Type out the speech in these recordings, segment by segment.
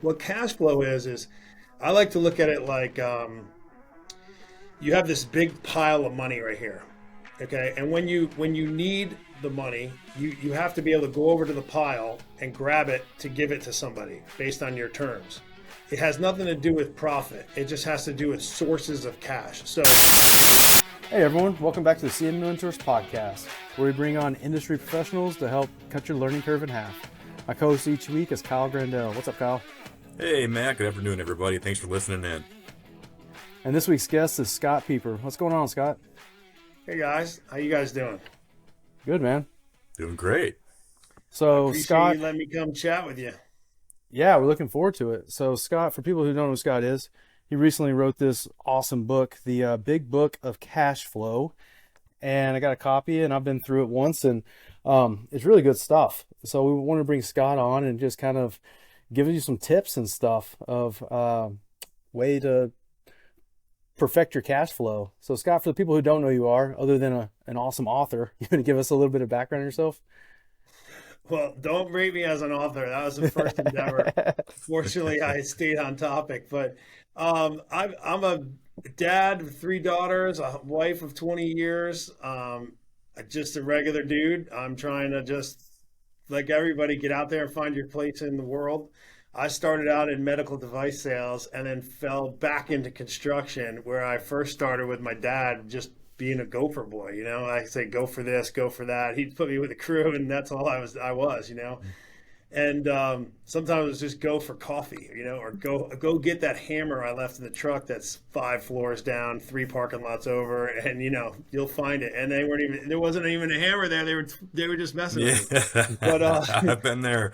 what cash flow is I like to look at it like you have this big pile of money right here, okay? And when you need the money, you have to be able to go over to the pile and grab it to give it to somebody based on your terms. It has nothing to do with profit. It just has to do with sources of cash. So, hey everyone, welcome back to the CM Mentors podcast, where we bring on industry professionals to help cut your learning curve in half. My co-host each week is Kyle Grandell. What's up, Kyle? Hey, Matt. Good afternoon, everybody. Thanks for listening in. And this week's guest is Scott Peper. What's going on, Scott? hey guys, how you guys doing? Good, man. Doing great. So, Appreciate Scott, you letting me come chat with you. yeah, we're looking forward to it. So, Scott, for people who don't know who Scott is, he recently wrote this awesome book, the Big Book of Cashflow. And I got a copy, and I've been through it once, and it's really good stuff. So we want to bring Scott on and just kind of give you some tips and stuff of way to perfect your cash flow. So Scott, for the people who don't know who you are, other than an awesome author, you want to give us a little bit of background on yourself? Well, don't rate me as an author. That was the first endeavor. Fortunately, I stayed on topic. But I'm a dad of three daughters, a wife of 20 years, just a regular dude. I'm trying to just, like everybody, get out there and find your place in the world. I started out in medical device sales and then fell back into construction, where I first started with my dad just being a gopher boy. I say go for this, go for that. He'd put me with a crew, and that's all I was. And sometimes it's just go for coffee, or go get that hammer I left in the truck that's 5 floors down, 3 parking lots over, and you'll find it. And there wasn't even a hammer there. They were just messing with me. But I've been there.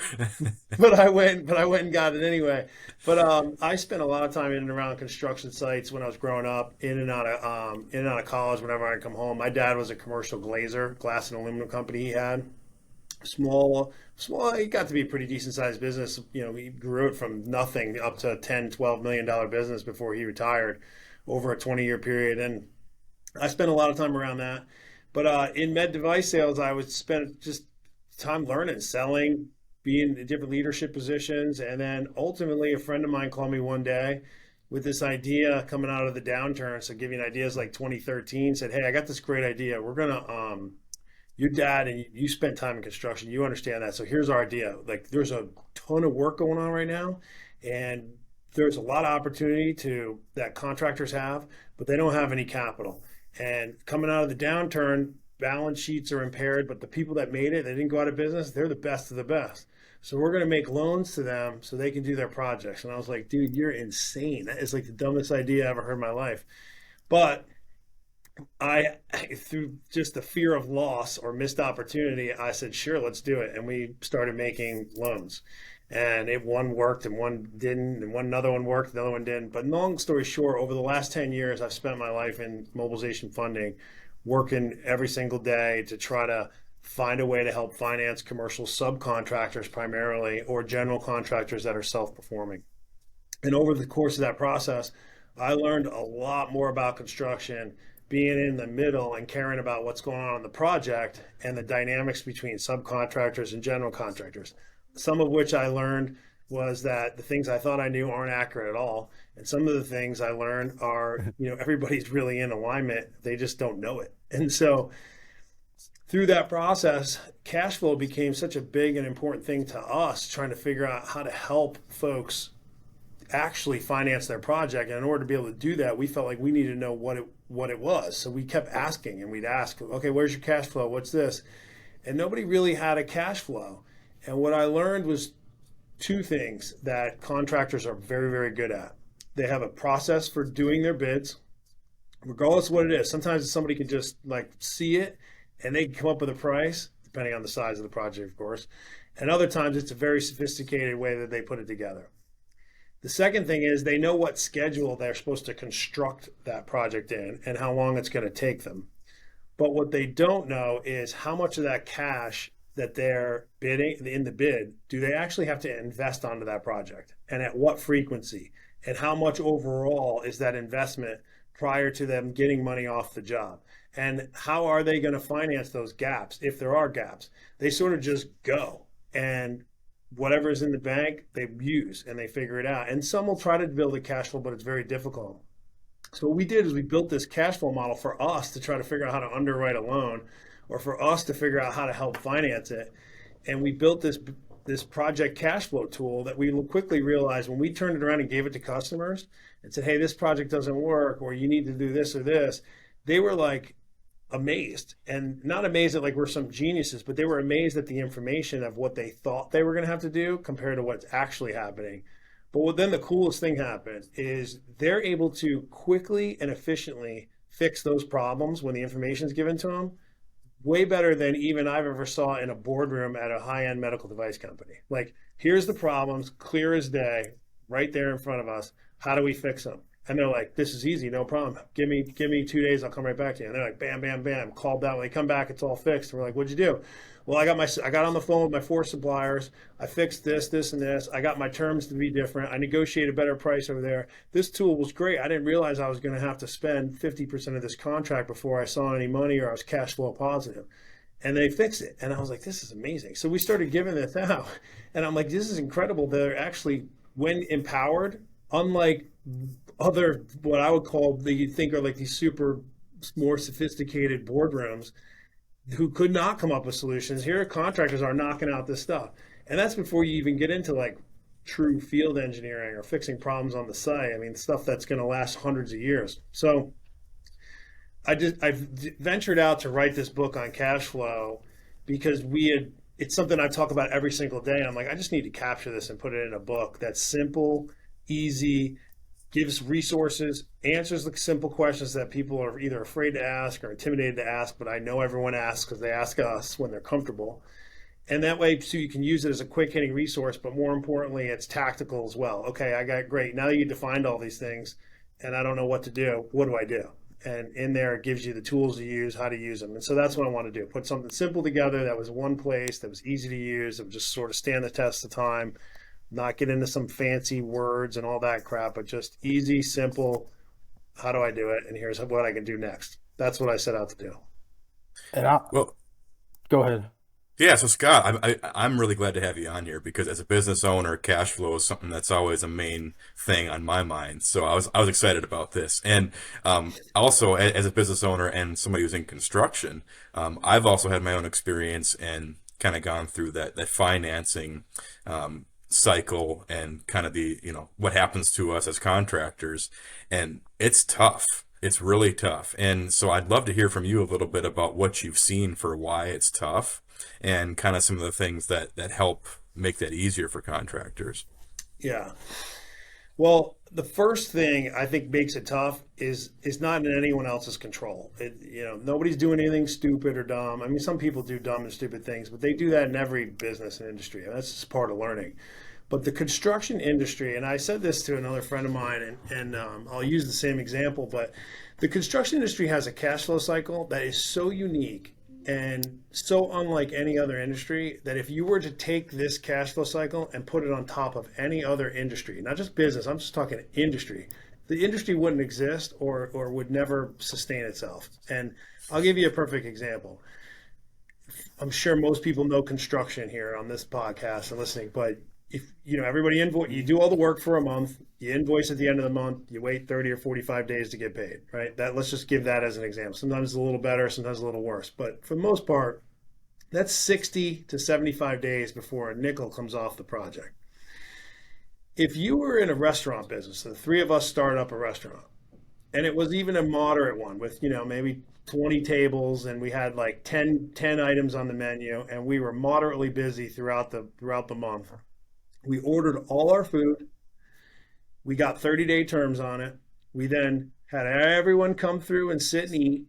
but I went and got it anyway. But I spent a lot of time in and around construction sites when I was growing up, in and out of college. Whenever I'd come home, my dad was a commercial glazer, glass and aluminum company he had. Small. It got to be a pretty decent sized business. He grew it from nothing up to a $10-12 million business before he retired over a 20-year period. And I spent a lot of time around that. But in med device sales, I would spend just time learning, selling, being in different leadership positions. And then ultimately, a friend of mine called me one day with this idea coming out of the downturn. So giving ideas like 2013, said, hey, I got this great idea. We're going to, your dad, and you spent time in construction, you understand that. So here's our idea. Like, there's a ton of work going on right now, and there's a lot of opportunity that contractors have, but they don't have any capital. And coming out of the downturn, balance sheets are impaired, but the people that made it, they didn't go out of business, they're the best of the best. So we're going to make loans to them so they can do their projects. And I was like, dude, you're insane. That is like the dumbest idea I ever heard in my life. But through just the fear of loss or missed opportunity, I said, sure, let's do it. And we started making loans. And one worked and one didn't, and another one worked, another one didn't. But long story short, over the last 10 years, I've spent my life in mobilization funding, working every single day to try to find a way to help finance commercial subcontractors primarily, or general contractors that are self-performing. And over the course of that process, I learned a lot more about construction, being in the middle and caring about what's going on the project and the dynamics between subcontractors and general contractors. Some of which I learned was that the things I thought I knew aren't accurate at all. And some of the things I learned are, everybody's really in alignment. They just don't know it. And so through that process, cash flow became such a big and important thing to us, trying to figure out how to help folks actually finance their project. And in order to be able to do that, we felt like we needed to know what it was. So we kept asking, and we'd ask, okay, where's your cash flow? What's this? And nobody really had a cash flow. And what I learned was 2 things that contractors are very, very good at. They have a process for doing their bids, regardless of what it is. Sometimes somebody can just see it and they can come up with a price, depending on the size of the project, of course. And other times it's a very sophisticated way that they put it together. The second thing is they know what schedule they're supposed to construct that project in and how long it's going to take them. But what they don't know is how much of that cash that they're bidding in the bid, do they actually have to invest onto that project, and at what frequency, and how much overall is that investment prior to them getting money off the job, and how are they going to finance those gaps if there are gaps. They sort of just go, and whatever is in the bank, they use and they figure it out. And some will try to build a cash flow, but it's very difficult. So what we did is we built this cash flow model for us to try to figure out how to underwrite a loan, or for us to figure out how to help finance it. And we built this project cash flow tool that we quickly realized when we turned it around and gave it to customers and said, hey, this project doesn't work, or you need to do this or this, they were like amazed. And not amazed that like we're some geniuses, but they were amazed at the information of what they thought they were going to have to do compared to what's actually happening. But then the coolest thing happens is they're able to quickly and efficiently fix those problems when the information is given to them, way better than even I've ever saw in a boardroom at a high-end medical device company. Like, here's the problems, clear as day, right there in front of us. How do we fix them? And they're like, this is easy, no problem. Give me 2 days, I'll come right back to you. And they're like, bam, bam, bam, called out. When they come back, it's all fixed. And we're like, what'd you do? Well, I got on the phone with my 4 suppliers. I fixed this, and this. I got my terms to be different. I negotiated a better price over there. This tool was great. I didn't realize I was going to have to spend 50% of this contract before I saw any money or I was cash flow positive. And they fixed it. And I was like, this is amazing. So we started giving this out. And I'm like, this is incredible. They're actually, when empowered, unlike other, what I would call, you think are like these super more sophisticated boardrooms who could not come up with solutions. Here, contractors are knocking out this stuff. And that's before you even get into like true field engineering or fixing problems on the site. I mean, stuff that's going to last hundreds of years. So I've ventured out to write this book on cash flow because it's something I talk about every single day. And I'm like, I just need to capture this and put it in a book that's simple, easy, gives resources, answers the simple questions that people are either afraid to ask or intimidated to ask, but I know everyone asks because they ask us when they're comfortable. And that way, so you can use it as a quick hitting resource, but more importantly, it's tactical as well. Okay, I got great. Now you defined all these things and I don't know what to do. What do I do? And in there, it gives you the tools to use, how to use them. And so that's what I want to do. Put something simple together that was one place, that was easy to use, that would just sort of stand the test of time, not get into some fancy words and all that crap, but just easy, simple. How do I do it? And here's what I can do next. That's what I set out to do. And Well, go ahead. yeah, so Scott, I'm really glad to have you on here because as a business owner, cash flow is something that's always a main thing on my mind. So I was excited about this, and also as a business owner and somebody who's in construction, I've also had my own experience and kind of gone through that financing cycle and kind of the what happens to us as contractors, and it's tough. It's really tough, and so I'd love to hear from you a little bit about what you've seen for why it's tough and kind of some of the things that help make that easier for contractors. Yeah. Well, the first thing I think makes it tough is not in anyone else's control. Nobody's doing anything stupid or dumb. I mean, some people do dumb and stupid things, but they do that in every business and industry. And that's just part of learning. But the construction industry, and I said this to another friend of mine, and I'll use the same example, but the construction industry has a cash flow cycle that is so unique and so unlike any other industry that if you were to take this cash flow cycle and put it on top of any other industry, not just business, I'm just talking industry, the industry wouldn't exist or would never sustain itself. And I'll give you a perfect example. I'm sure most people know construction here on this podcast and listening, but if everybody invoice, you do all the work for a month, you invoice at the end of the month, you wait 30 or 45 days to get paid, right? Let's just give that as an example. Sometimes it's a little better, sometimes a little worse, but for the most part, that's 60 to 75 days before a nickel comes off the project. If you were in a restaurant business, the three of us started up a restaurant, and it was even a moderate one with maybe 20 tables, and we had like 10 items on the menu, and we were moderately busy throughout the month. We ordered all our food. We got 30-day terms on it. We then had everyone come through and sit and eat.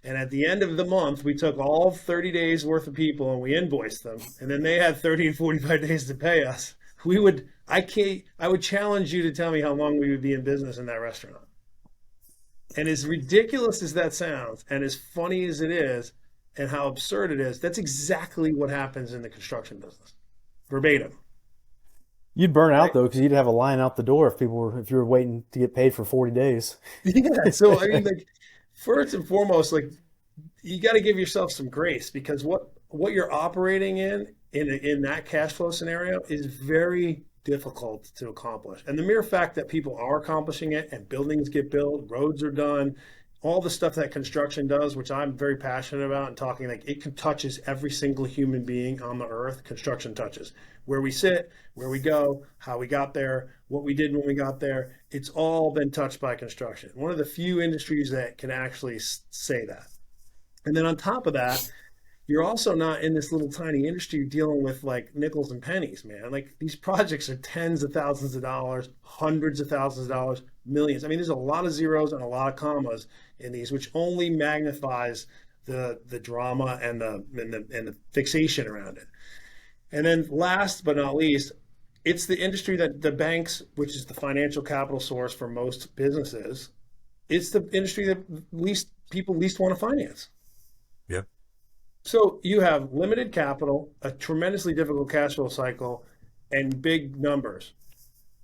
And at the end of the month, we took all 30 days worth of people and we invoiced them. And then they had 30 and 45 days to pay us. I would challenge you to tell me how long we would be in business in that restaurant. And as ridiculous as that sounds, and as funny as it is, and how absurd it is, that's exactly what happens in the construction business. Verbatim. You'd burn out though, because you'd have a line out the door if you were waiting to get paid for 40 days. Yeah. So I mean, like, first and foremost, like, you got to give yourself some grace because what you're operating in in that cash flow scenario is very difficult to accomplish. And the mere fact that people are accomplishing it and buildings get built, roads are done, all the stuff that construction does, which I'm very passionate about and talking, like it touches every single human being on the earth. Construction touches where we sit, where we go, how we got there, what we did when we got there. It's all been touched by construction. One of the few industries that can actually say that. And then on top of that, you're also not in this little tiny industry dealing with like nickels and pennies, man. Like these projects are tens of thousands of dollars, hundreds of thousands of dollars, millions. I mean, there's a lot of zeros and a lot of commas in these, which only magnifies the drama and the fixation around it. And then last but not least, it's the industry that the banks, which is the financial capital source for most businesses, it's the industry that people least want to finance. Yeah. So you have limited capital, a tremendously difficult cash flow cycle, and big numbers.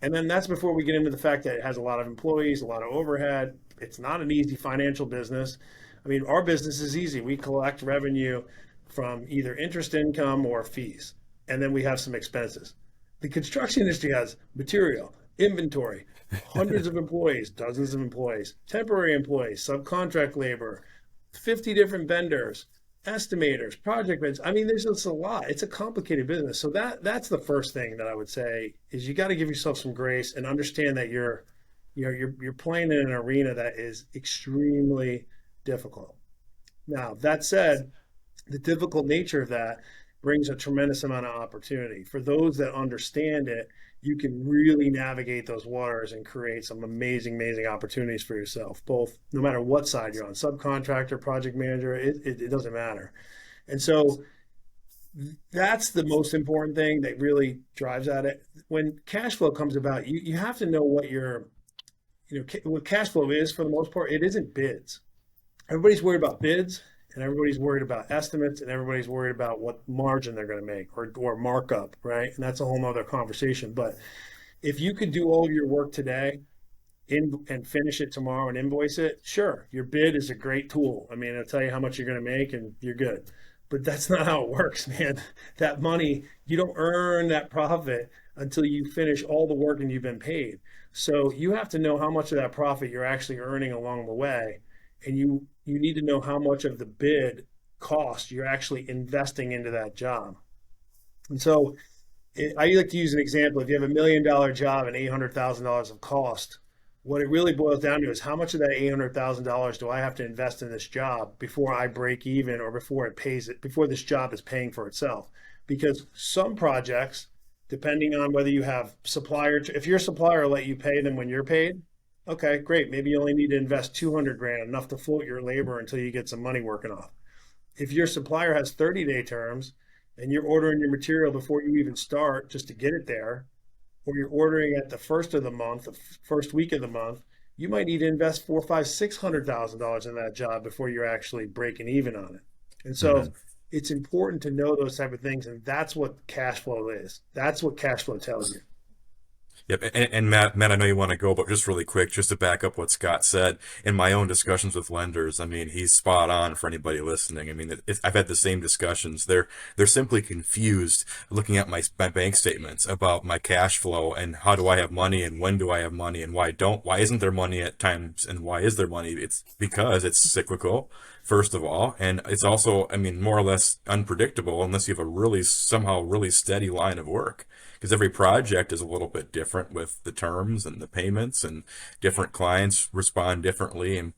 And then that's before we get into the fact that it has a lot of employees, a lot of overhead. It's not an easy financial business. I mean, our business is easy. We collect revenue from either interest income or fees. And then we have some expenses. The construction industry has material, inventory, hundreds of employees, dozens of employees, temporary employees, subcontract labor, 50 different vendors, estimators, project managers. I mean, there's just a lot. It's a complicated business. So that's the first thing that I would say is you got to give yourself some grace and understand that you're playing in an arena that is extremely difficult. Now, that said, the difficult nature of that brings a tremendous amount of opportunity. For those that understand it, you can really navigate those waters and create some amazing, amazing opportunities for yourself, both no matter what side you're on, subcontractor, project manager, it doesn't matter. And so that's the most important thing that really drives at it. When cash flow comes about, you have to know what what cash flow is for the most part. It isn't bids. Everybody's worried about bids, and everybody's worried about estimates, and everybody's worried about what margin they're going to make or markup, right? And that's a whole nother conversation. But if you could do all of your work today and finish it tomorrow and invoice it, sure, your bid is a great tool. I mean, it'll tell you how much you're going to make and you're good. But that's not how it works, man. That money, you don't earn that profit until you finish all the work and you've been paid. So you have to know how much of that profit you're actually earning along the way. And you need to know how much of the bid cost you're actually investing into that job. And so I like to use an example. If you have $1 million job and $800,000 of cost, what it really boils down to is how much of that $800,000 do I have to invest in this job before I break even or before this job is paying for itself? Because some projects, depending on whether you have if your supplier let you pay them when you're paid, okay, great. Maybe you only need to invest 200 grand, enough to float your labor until you get some money working off. If your supplier has 30-day terms and you're ordering your material before you even start just to get it there, or you're ordering at the first of the month, the first week of the month, you might need to invest $400,000, $500,000, $600,000 in that job before you're actually breaking even on it. And so it's important to know those type of things, and that's what cash flow is. That's what cash flow tells you. Yep. And Matt, I know you want to go, but just really quick, just to back up what Scott said, in my own discussions with lenders, I mean, he's spot on for anybody listening. I mean, I've had the same discussions. They're simply confused looking at my bank statements about my cash flow and how do I have money and when do I have money and why isn't there money at times and why is there money? It's because it's cyclical, first of all. And it's also, I mean, more or less unpredictable unless you have a somehow really steady line of work. Because every project is a little bit different with the terms and the payments, and different clients respond differently and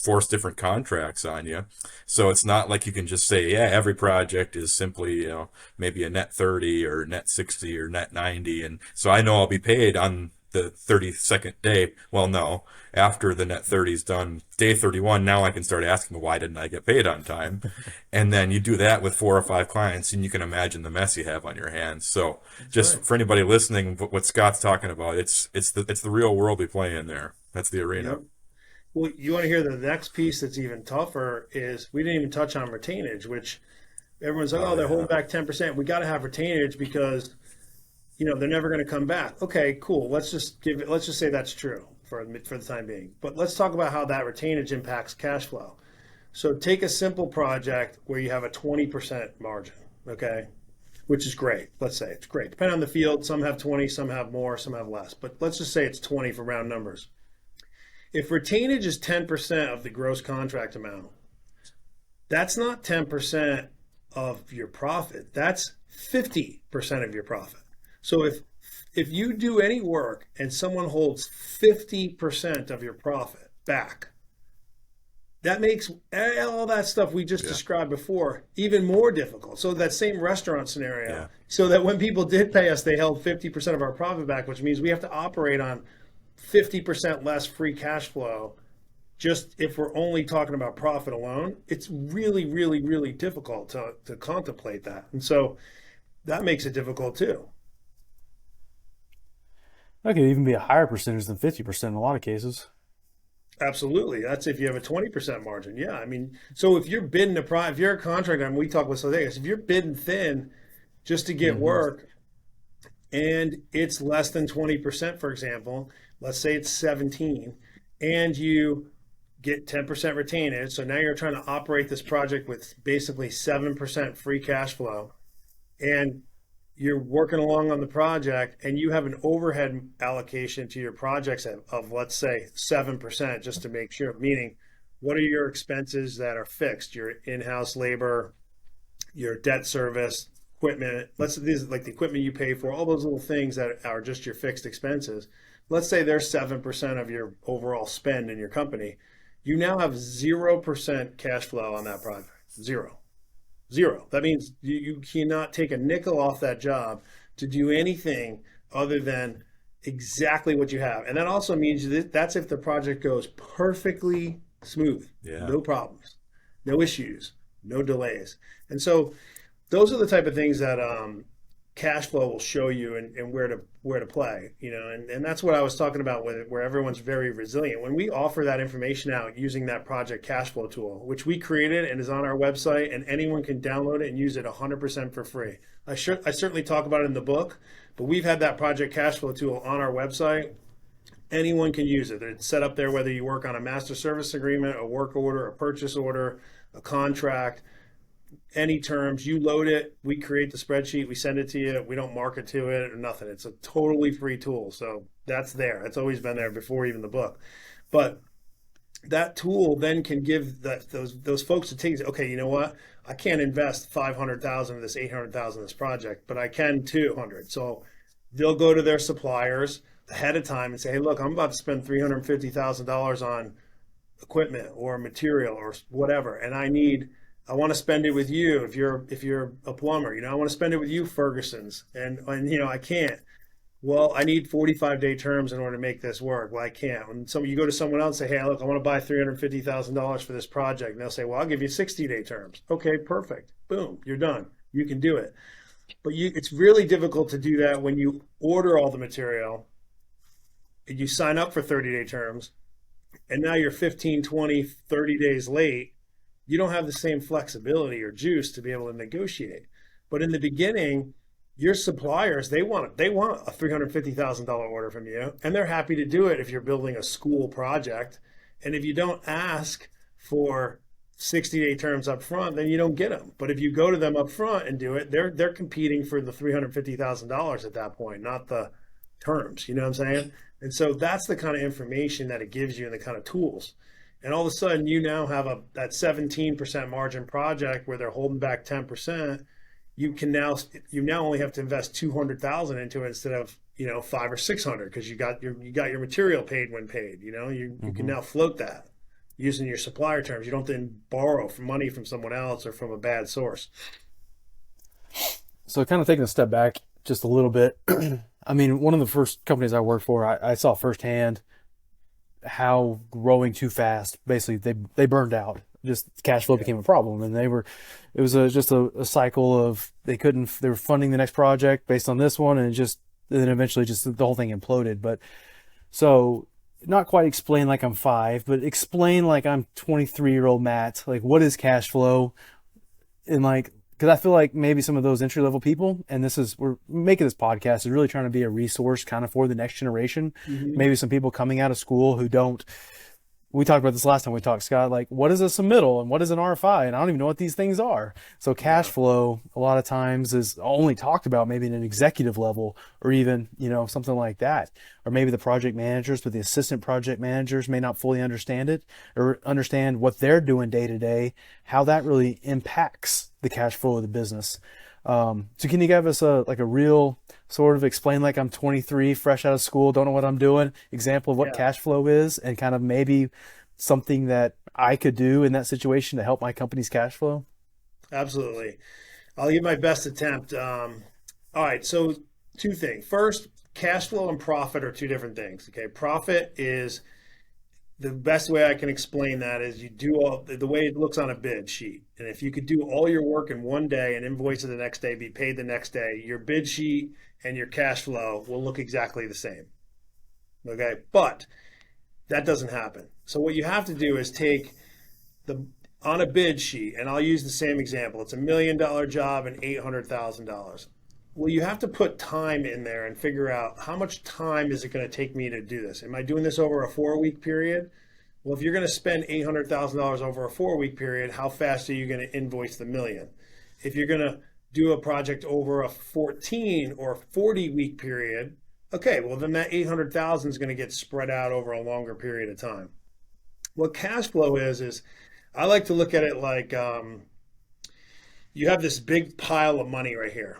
force different contracts on you. So it's not like you can just say, yeah, every project is simply, maybe a net 30 or net 60 or net 90. And so I know I'll be paid on the 32nd day. Well, no, after the net 30 is done, day 31, now I can start asking, why didn't I get paid on time? And then you do that with 4 or 5 clients, and you can imagine the mess you have on your hands. So just for anybody listening, what Scott's talking about, it's the real world we play in there. That's the arena. Yep. Well, you want to hear the next piece that's even tougher is we didn't even touch on retainage, which everyone's like, they're holding back 10%. We got to have retainage because they're never going to come back. Okay, cool. Let's just say that's true for the time being. But let's talk about how that retainage impacts cash flow. So take a simple project where you have a 20% margin, okay? which is great. Let's say it's great. Depending on the field, some have 20, some have more, some have less. But let's just say it's 20 for round numbers. If retainage is 10% of the gross contract amount, that's not 10% of your profit. That's 50% of your profit. So if you do any work and someone holds 50% of your profit back, that makes all that stuff we just described before even more difficult. So that same restaurant scenario, so that when people did pay us, they held 50% of our profit back, which means we have to operate on 50% less free cash flow. Just if we're only talking about profit alone, it's really, really, really difficult to contemplate that. And so that makes it difficult too. That could even be a higher percentage than 50% in a lot of cases. Absolutely. That's if you have a 20% margin. Yeah. I mean, so if you're bidding if you're a contractor, and we talk with Vegas, if you're bidding thin just to get work and it's less than 20%, for example, let's say it's 17 and you get 10% retainage. So now you're trying to operate this project with basically 7% free cash flow, and you're working along on the project and you have an overhead allocation to your projects of let's say 7%, just to make sure, meaning what are your expenses that are fixed, your in-house labor, your debt service, equipment, these are like the equipment you pay for, all those little things that are just your fixed expenses. Let's say they're 7% of your overall spend in your company. You now have 0% cash flow on that project. Zero. That means you cannot take a nickel off that job to do anything other than exactly what you have. And that also means that's if the project goes perfectly smooth, no problems, no issues, no delays. And so those are the type of things that cash flow will show you and where to play, and that's what I was talking about where everyone's very resilient. When we offer that information out using that project cash flow tool, which we created and is on our website, and anyone can download it and use it 100% for free. I certainly talk about it in the book, but we've had that project cash flow tool on our website. Anyone can use it. It's set up there whether you work on a master service agreement, a work order, a purchase order, a contract, any terms. You load it, we create the spreadsheet, we send it to you, we don't market to it or nothing. It's a totally free tool. So that's there. It's always been there before even the book. But that tool then can give those folks to take, okay, you know what? I can't invest 500,000 of this 800,000 of this project, but I can 200. So they'll go to their suppliers ahead of time and say, hey, look, I'm about to spend $350,000 on equipment or material or whatever, and I want to spend it with you if you're a plumber. I want to spend it with you, Ferguson's, and I can't. Well, I need 45-day terms in order to make this work. Well, I can't. When you go to someone else and say, hey, look, I want to buy $350,000 for this project, and they'll say, well, I'll give you 60-day terms. Okay, perfect. Boom, you're done. You can do it. But it's really difficult to do that when you order all the material and you sign up for 30-day terms, and now you're 15, 20, 30 days late. You don't have the same flexibility or juice to be able to negotiate. But in the beginning, your suppliers, they want a $350,000 order from you, and they're happy to do it if you're building a school project. And if you don't ask for 60-day terms up front, then you don't get them. But if you go to them up front and do it, they're competing for the $350,000 at that point, not the terms. You know what I'm saying? And so that's the kind of information that it gives you and the kind of tools. And all of a sudden, you now have that 17% margin project where they're holding back 10%. You now only have to invest $200,000 into it instead of $500 or $600 because you got your material paid when paid. You can now float that using your supplier terms. You don't then borrow money from someone else or from a bad source. So kind of taking a step back just a little bit. I mean, one of the first companies I worked for, I saw firsthand how growing too fast, basically they burned out. Just cash flow became a problem, and it was just a cycle of they were funding the next project based on this one, and then eventually just the whole thing imploded. But so not quite explain like I'm 5, but explain like I'm 23-year-old Matt, like what is cash flow, and like, because I feel like maybe some of those entry level people, and we're making this podcast is really trying to be a resource kind of for the next generation. Mm-hmm. Maybe some people coming out of school who don't we talked about this last time we talked, Scott, like what is a submittal and what is an RFI? And I don't even know what these things are. So cash Yeah. flow a lot of times is only talked about maybe at an executive level or even, something like that. Or maybe the project managers, but the assistant project managers may not fully understand it or understand what they're doing day to day, how that really impacts the cash flow of the business. So can you give us a real sort of explain like I'm 23, fresh out of school, don't know what I'm doing, example of what Yeah, cash flow is and kind of maybe something that I could do in that situation to help my company's cash flow? absolutely. I'll give my best attempt. All right, so two things. First, cash flow and profit are two different things. Okay, profit is the best way I can explain that is you do all the way it looks on a bid sheet. And if you could do all your work in one day and invoice it the next day, be paid the next day, your bid sheet and your cash flow will look exactly the same. Okay, but that doesn't happen. So what you have to do is take the on a bid sheet, and I'll use the same example. It's $1 million job and $800,000. Well, you have to put time in there and figure out how much time is it going to take me to do this? Am I doing this over a 4 week period? Well, if you're going to spend $800,000 over a 4 week period, how fast are you going to invoice the million? If you're going to do a project over a 14 or 40 week period, okay, well then that 800,000 is going to get spread out over a longer period of time. What cash flow is I like to look at it like you have this big pile of money right here.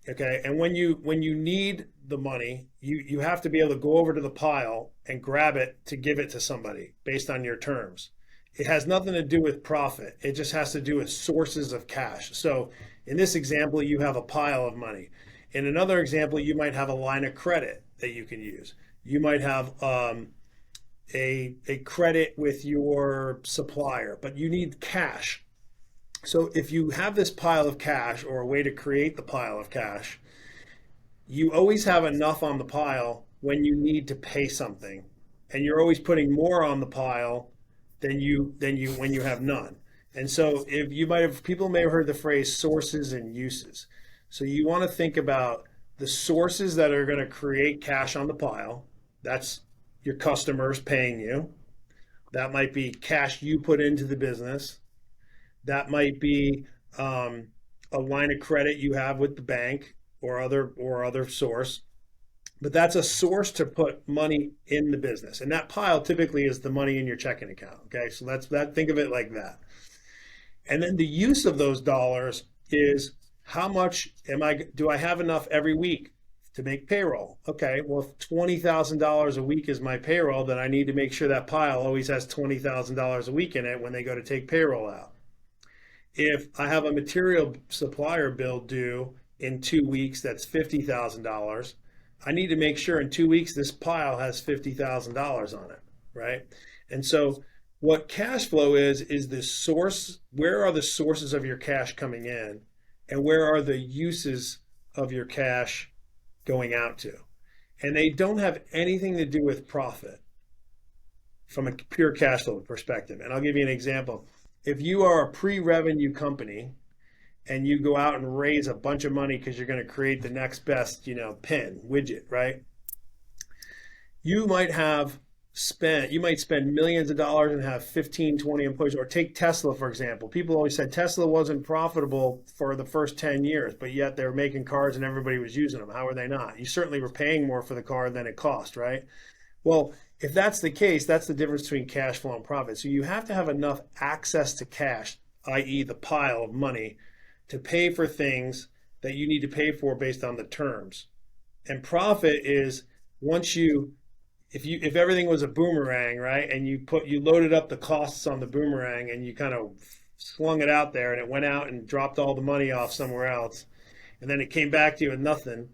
Okay. And when you need the money, you have to be able to go over to the pile and grab it to give it to somebody based on your terms. It has nothing to do with profit. It just has to do with sources of cash. So in this example, you have a pile of money. In another example, you might have a line of credit that you can use. You might have a credit with your supplier, but you need cash. So if you have this pile of cash or a way to create the pile of cash, you always have enough on the pile when you need to pay something. And you're always putting more on the pile than you when you have none. And so if you might have people may have heard the phrase sources and uses. So you want to think about the sources that are going to create cash on the pile. That's your customers paying you. That might be cash you put into the business. That might be a line of credit you have with the bank or other source. But that's a source to put money in the business, and that pile typically is the money in your checking account. Okay, so that's that. Think of it like that. And then the use of those dollars is how much am I? Do I have enough every week to make payroll? Okay, well, if $20,000 a week is my payroll, then I need to make sure that pile always has $20,000 a week in it when they go to take payroll out. If I have a material supplier bill due in 2 weeks, that's $50,000. I need to make sure in 2 weeks this pile has $50,000 on it, right? And so what cash flow is the source. Where are the sources of your cash coming in, and where are the uses of your cash going out to? And they don't have anything to do with profit from a pure cash flow perspective. And I'll give you an example. If you are a pre-revenue company and you go out and raise a bunch of money because you're going to create the next best, pin widget, right? You might spend millions of dollars and have 15, 20 employees. Or take Tesla, for example. People always said Tesla wasn't profitable for the first 10 years, but yet they were making cars and everybody was using them. How are they not? You certainly were paying more for the car than it cost, right? Well, if that's the case, that's the difference between cash flow and profit. So you have to have enough access to cash, i.e. the pile of money, to pay for things that you need to pay for based on the terms. And profit is once you if everything was a boomerang, right? And you loaded up the costs on the boomerang and you kind of slung it out there and it went out and dropped all the money off somewhere else. And then it came back to you with nothing.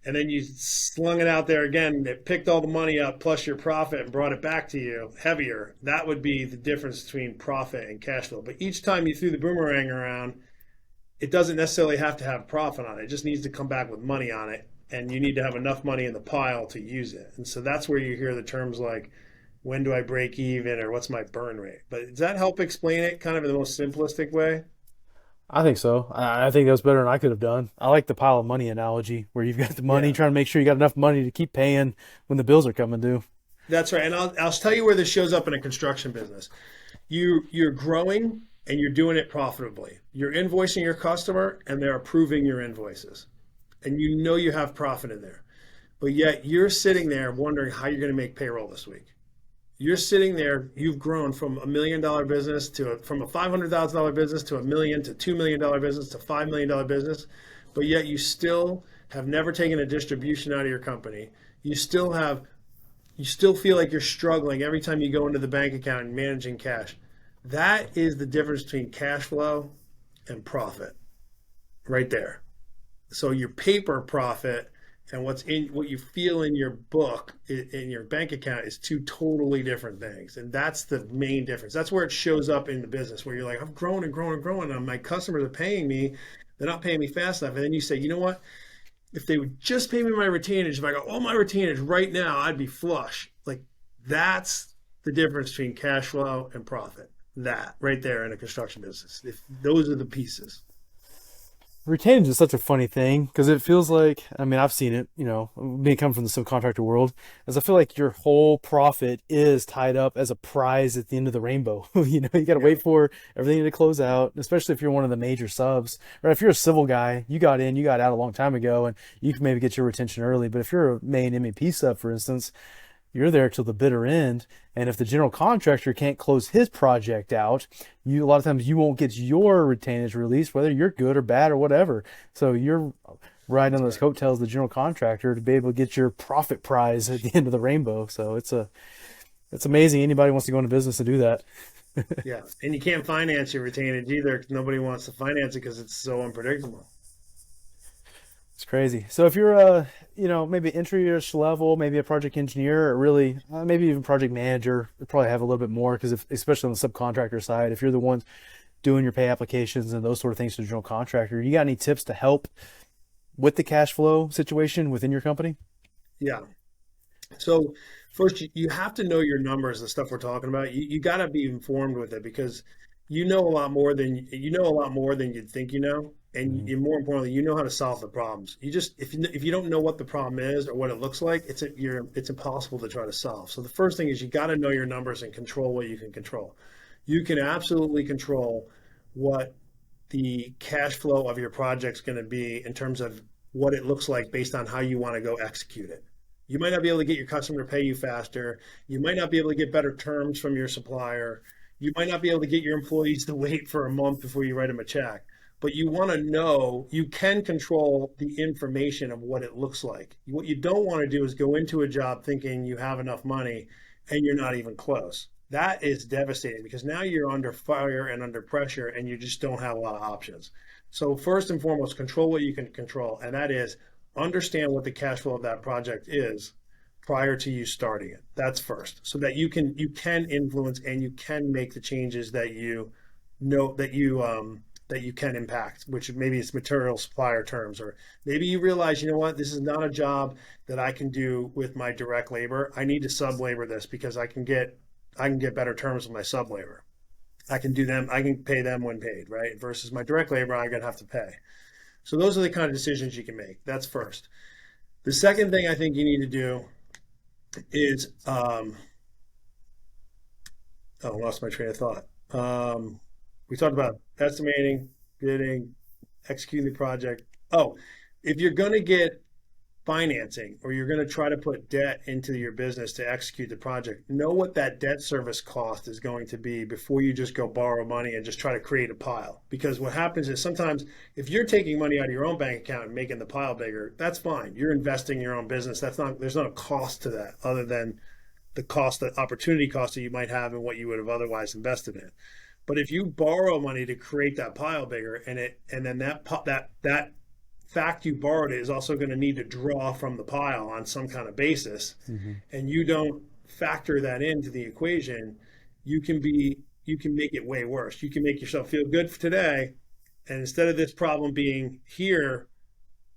And then you slung it out there again and it picked all the money up plus your profit and brought it back to you heavier. That would be the difference between profit and cash flow. But each time you threw the boomerang around, it doesn't necessarily have to have profit on it. It just needs to come back with money on it. And you need to have enough money in the pile to use it. And so that's where you hear the terms like, when do I break even, or what's my burn rate? But does that help explain it kind of in the most simplistic way? I think so. I think that was better than I could have done. I like the pile of money analogy where you've got the money, Yeah. trying to make sure you got enough money to keep paying when the bills are coming due. That's right. And I'll tell you where this shows up in a construction business. You're growing and you're doing it profitably. You're invoicing your customer and they're approving your invoices. And you know you have profit in there. But yet you're sitting there wondering how you're going to make payroll this week. You're sitting there, you've grown from $1 million business from a $500,000 business to $1 million to $2 million business to $5 million business, but yet you still have never taken a distribution out of your company. You still feel like you're struggling every time you go into the bank account and managing cash. That is the difference between cash flow and profit right there. So your paper profit and what you feel in your book in your bank account is two totally different things, and that's the main difference. That's where it shows up in the business, where you're like, I've grown and grown and grown, and my customers are paying me. They're not paying me fast enough, and then you say, you know what? If they would just pay me my retainage, if I got all my retainage right now, I'd be flush. Like, that's the difference between cash flow and profit. That right there in a construction business. If those are the pieces. Retainage is such a funny thing because it feels like, I mean, I've seen it, being coming from the subcontractor world, as I feel like your whole profit is tied up as a prize at the end of the rainbow. You got to wait for everything to close out, especially if you're one of the major subs, or if you're a civil guy, you got out a long time ago and you can maybe get your retention early. But if you're a main MEP sub, for instance, you're there till the bitter end. And if the general contractor can't close his project out, a lot of times you won't get your retainage released, whether you're good or bad or whatever. So you're riding on those coattails of the general contractor to be able to get your profit prize at the end of the rainbow. So it's amazing. Anybody wants to go into business to do that. Yeah. And you can't finance your retainage either, because nobody wants to finance it because it's so unpredictable. It's crazy. So if you're maybe entry-ish level, maybe a project engineer, or really maybe even project manager, you probably have a little bit more, because especially on the subcontractor side, if you're the ones doing your pay applications and those sort of things to the general contractor, you got any tips to help with the cash flow situation within your company? Yeah. So first, you have to know your numbers, the stuff we're talking about. You got to be informed with it, because you know a lot more than you'd think you know. And more importantly, you know how to solve the problems. If you don't know what the problem is or what it looks like, it's impossible to try to solve. So the first thing is you got to know your numbers and control what you can control. You can absolutely control what the cash flow of your project's going to be in terms of what it looks like based on how you want to go execute it. You might not be able to get your customer to pay you faster. You might not be able to get better terms from your supplier. You might not be able to get your employees to wait for a month before you write them a check. But you want to know, you can control the information of what it looks like. What you don't want to do is go into a job thinking you have enough money and you're not even close. That is devastating, because now you're under fire and under pressure and you just don't have a lot of options. So first and foremost, control what you can control. And that is understand what the cash flow of that project is prior to you starting it. That's first, so that you can influence and you can make the changes that you know that you can impact, which maybe it's material supplier terms, or maybe you realize, you know what, this is not a job that I can do with my direct labor. I need to sub labor this, because I can get better terms with my sub labor. I can pay them when paid, right? Versus my direct labor, I'm gonna have to pay. So those are the kind of decisions you can make. That's first. The second thing I think you need to do is, I lost my train of thought. We talked about estimating, bidding, executing the project. Oh, if you're going to get financing, or you're going to try to put debt into your business to execute the project, know what that debt service cost is going to be before you just go borrow money and just try to create a pile. Because what happens is, sometimes if you're taking money out of your own bank account and making the pile bigger, that's fine. You're investing in your own business. There's not a cost to that, other than the opportunity cost that you might have and what you would have otherwise invested in. But if you borrow money to create that pile bigger, and then that fact you borrowed it is also going to need to draw from the pile on some kind of basis, and you don't factor that into the equation, you can make it way worse. You can make yourself feel good for today, and instead of this problem being here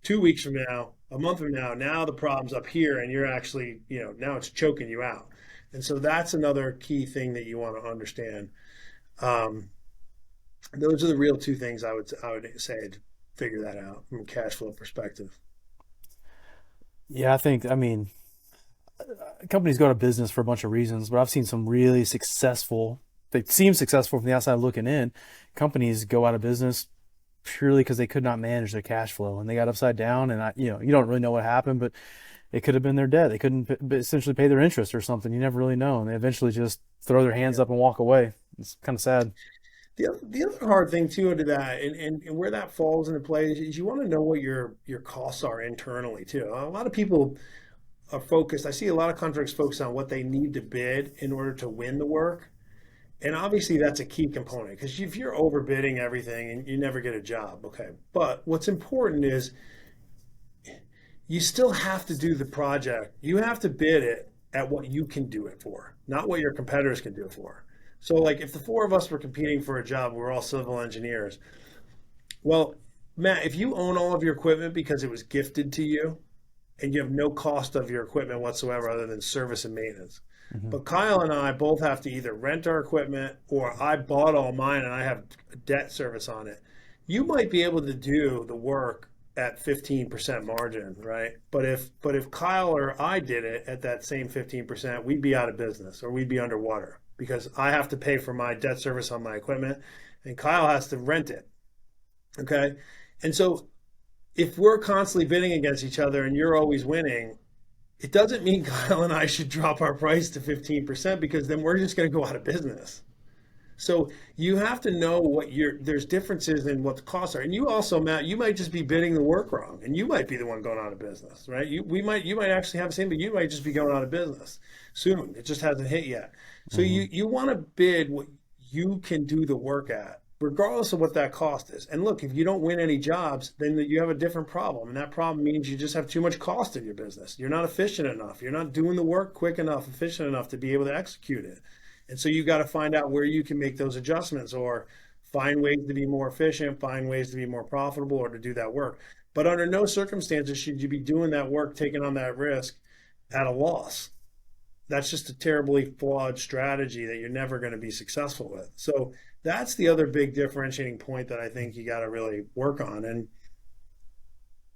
2 weeks from now, a month from now the problem's up here, and you're actually, now it's choking you out. And so that's another key thing that you want to understand. Those are the real two things I would say to figure that out from a cash flow perspective. Yeah, companies go out of business for a bunch of reasons, but I've seen some really successful, they seem successful from the outside looking in. Companies go out of business purely because they could not manage their cash flow and they got upside down. And you don't really know what happened, but it could have been their debt. They couldn't essentially pay their interest or something. You never really know. And they eventually just throw their hands up and walk away. It's kind of sad. The other hard thing too to that, and where that falls into play is you want to know what your costs are internally too. A lot of people are focused. I see a lot of contracts focus on what they need to bid in order to win the work. And obviously that's a key component because if you're overbidding everything and you never get a job, okay. But what's important is you still have to do the project. You have to bid it at what you can do it for, not what your competitors can do it for. So like if the four of us were competing for a job, we're all civil engineers. Well, Matt, if you own all of your equipment because it was gifted to you and you have no cost of your equipment whatsoever other than service and maintenance. Mm-hmm. But Kyle and I both have to either rent our equipment or I bought all mine and I have debt service on it. You might be able to do the work at 15% margin, right? But if Kyle or I did it at that same 15%, we'd be out of business or we'd be underwater because I have to pay for my debt service on my equipment and Kyle has to rent it. Okay? And so if we're constantly bidding against each other and you're always winning, it doesn't mean Kyle and I should drop our price to 15% because then we're just going to go out of business. So you have to know there's differences in what the costs are. And you also, Matt, you might just be bidding the work wrong and you might be the one going out of business, right? You might actually have the same, but you might just be going out of business soon. It just hasn't hit yet. So you want to bid what you can do the work at, regardless of what that cost is. And look, if you don't win any jobs, then you have a different problem. And that problem means you just have too much cost in your business. You're not efficient enough. You're not doing the work quick enough, efficient enough to be able to execute it. And so you got to find out where you can make those adjustments or find ways to be more efficient, find ways to be more profitable or to do that work. But under no circumstances should you be doing that work, taking on that risk at a loss. That's just a terribly flawed strategy that you're never going to be successful with. So that's the other big differentiating point that I think you got to really work on. And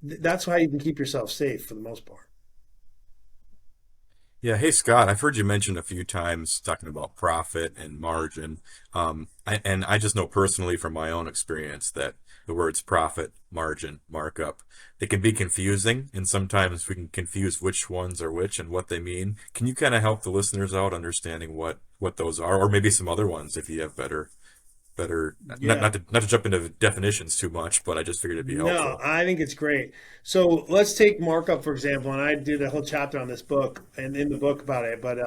that's how you can keep yourself safe for the most part. Yeah, hey Scott, I've heard you mention a few times talking about profit and margin. And I just know personally from my own experience that the words profit, margin, markup, they can be confusing, and sometimes we can confuse which ones are which and what they mean. Can you kind of help the listeners out understanding what those are, or maybe some other ones if you have better Yeah. not to jump into definitions too much, but I just figured it'd be No, helpful. I think it's great. So let's take markup, for example. And I did a whole chapter on this book and in the book about it. But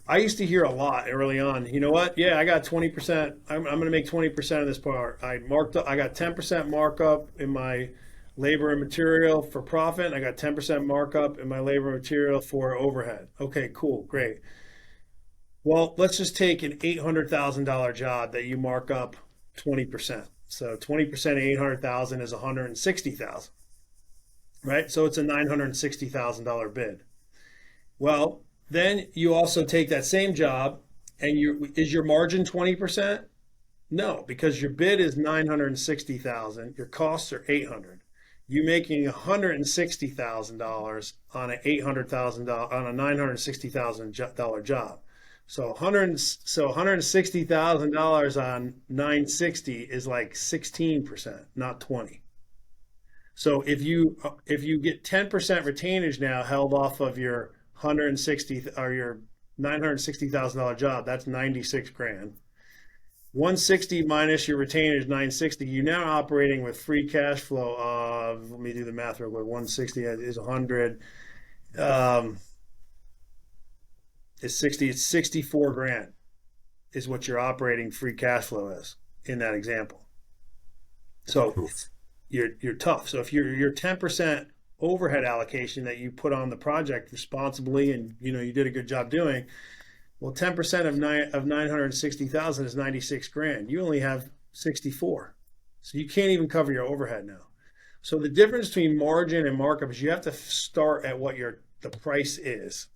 I used to hear a lot early on, you know what? Yeah, I got 20%. I'm going to make 20% of this part. I got 10% markup in my labor and material for profit. And I got 10% markup in my labor and material for overhead. Okay, cool, great. Well, let's just take an $800,000 job that you mark up 20%. So 20% of 800,000 is 160,000, right? So it's a $960,000 bid. Well, then you also take that same job and is your margin 20%? No, because your bid is 960,000, your costs are 800. You making $160,000 on an $800,000 on a $960,000 job. So $160,000 on 960 is like 16%, not 20. So if you get 10% retainage now held off of your 160 or your $960,000 job, that's 96 grand. 160 minus your retainage 960, you're now operating with free cash flow of, let me do the math real quick. 160 is 100. Is 60, it's 64 grand is what your operating free cash flow is in that example. So Oof. you're tough. So if your 10% overhead allocation that you put on the project responsibly and you did a good job doing, well, 10% of 960,000 is 96 grand. You only have 64. So you can't even cover your overhead now. So the difference between margin and markup is you have to start at what the price is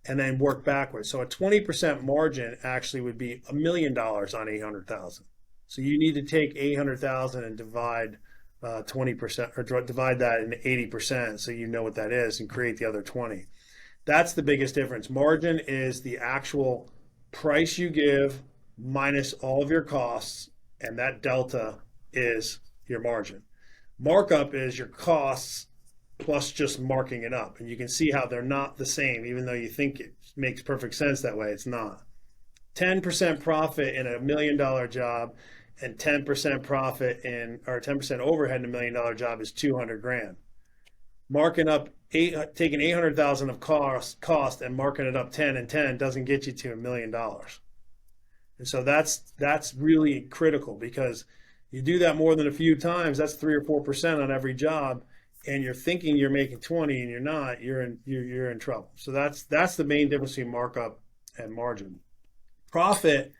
and then work backwards. So a 20% margin actually would be $1 million on 800,000. So you need to take 800,000 and divide 20% or divide that into 80% so you know what that is and create the other 20. That's the biggest difference. Margin is the actual price you give minus all of your costs, and that delta is your margin. Markup is your costs plus just marking it up. And you can see how they're not the same, even though you think it makes perfect sense that way. It's not. 10% profit in $1 million job and 10% profit in, or 10% overhead in $1 million job is 200 grand. Marking up taking 800,000 of cost and marking it up 10 and 10 doesn't get you to $1 million. And so that's really critical, because you do that more than a few times, that's 3 or 4% on every job, and you're thinking you're making 20 and you're not, you're in trouble. So that's the main difference between markup and margin. Profit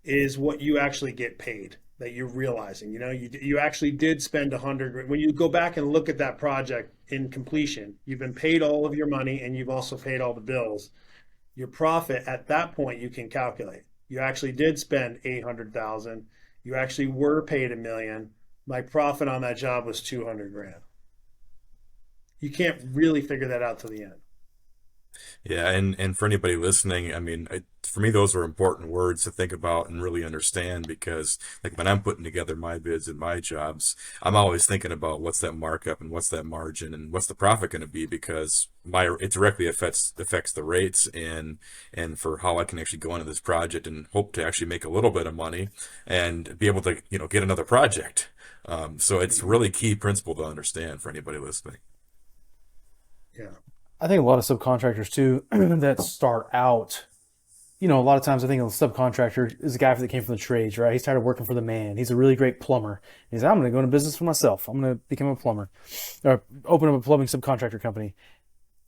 is what you actually get paid, that you're realizing. You actually did spend 100. When you go back and look at that project in completion, you've been paid all of your money and you've also paid all the bills. Your profit at that point you can calculate. You actually did spend 800,000. You actually were paid $1 million. My profit on that job was 200 grand. You can't really figure that out till the end. Yeah, and for anybody listening, I mean, for me, those are important words to think about and really understand, because like when I'm putting together my bids and my jobs, I'm always thinking about what's that markup and what's that margin and what's the profit going to be, because it directly affects the rates and for how I can actually go into this project and hope to actually make a little bit of money and be able to, get another project. So it's really key principle to understand for anybody listening. Yeah. I think a lot of subcontractors too that start out, a lot of times I think a subcontractor is a guy that came from the trades, right? He's tired of working for the man. He's a really great plumber. He's like, I'm going to go into business for myself. I'm going to become a plumber or open up a plumbing subcontractor company.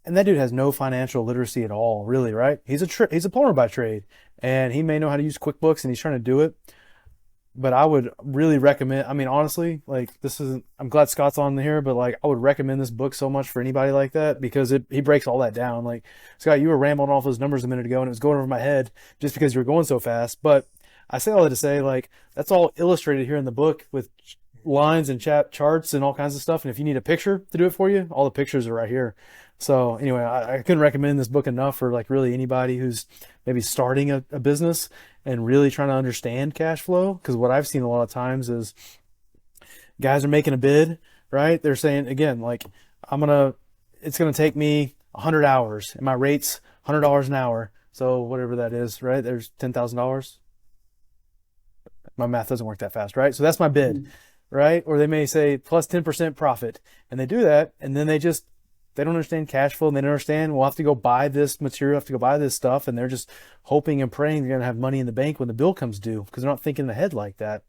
And that dude has no financial literacy at all, really, right? He's a plumber by trade, and he may know how to use QuickBooks and he's trying to do it. But I would really recommend, honestly, I'm glad Scott's on here, but I would recommend this book so much for anybody like that, because he breaks all that down. Like, Scott, you were rambling off those numbers a minute ago and it was going over my head just because you were going so fast. But I say all that to say, that's all illustrated here in the book with lines and charts and all kinds of stuff. And if you need a picture to do it for you, all the pictures are right here. So anyway, I couldn't recommend this book enough for really anybody who's maybe starting a business and really trying to understand cash flow. Because what I've seen a lot of times is guys are making a bid, right? They're saying, again, it's going to take me 100 hours and my rate's $100 an hour. So whatever that is, right? There's $10,000. My math doesn't work that fast, right? So that's my bid, right? Or they may say plus 10% profit, and they do that. And then they don't understand cash flow, and they don't understand, we'll have to go buy this material, have to go buy this stuff, and they're just hoping and praying they're going to have money in the bank when the bill comes due, because they're not thinking ahead like that.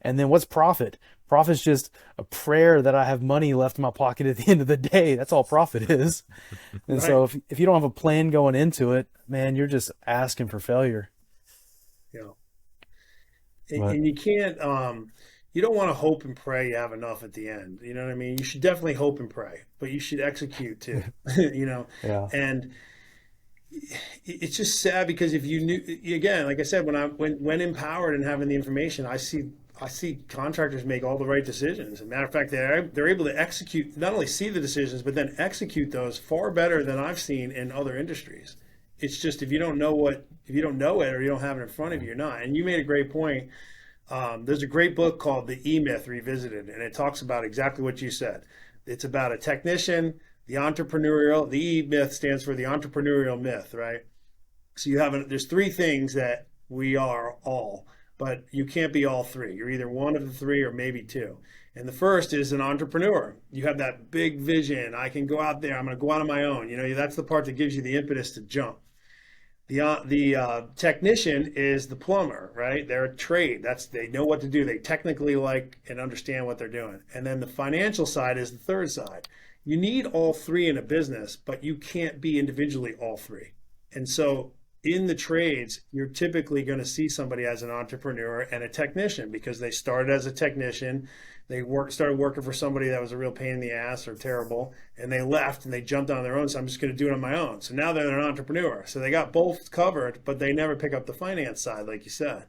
And then what's profit? Profit's just a prayer that I have money left in my pocket at the end of the day. That's all profit is. And Right. so if you don't have a plan going into it, man, you're just asking for failure. Yeah. And you can't, you don't want to hope and pray you have enough at the end. You know what I mean? You should definitely hope and pray, but you should execute too, Yeah. And it's just sad, because if you knew, again, like I said, when empowered and having the information, I see contractors make all the right decisions. As a matter of fact, they're able to execute, not only see the decisions, but then execute those far better than I've seen in other industries. It's just, if you don't know it or you don't have it in front of you, you're not. And you made a great point. There's a great book called The E-Myth Revisited, and it talks about exactly what you said. It's about a technician, the E-Myth stands for the entrepreneurial myth, right? So there's 3 things that we are all, but you can't be all 3. You're either one of the 3 or maybe 2. And the first is an entrepreneur. You have that big vision. I can go out there. I'm going to go out on my own. That's the part that gives you the impetus to jump. The technician is the plumber, right? They're a trade. They know what to do. They technically like and understand what they're doing. And then the financial side is the third side. You need all 3 in a business, but you can't be individually all 3. And so in the trades, you're typically going to see somebody as an entrepreneur and a technician, because they started as a technician. They started working for somebody that was a real pain in the ass or terrible, and they left and they jumped on their own. So I'm just going to do it on my own. So now they're an entrepreneur. So they got both covered, but they never pick up the finance side, like you said.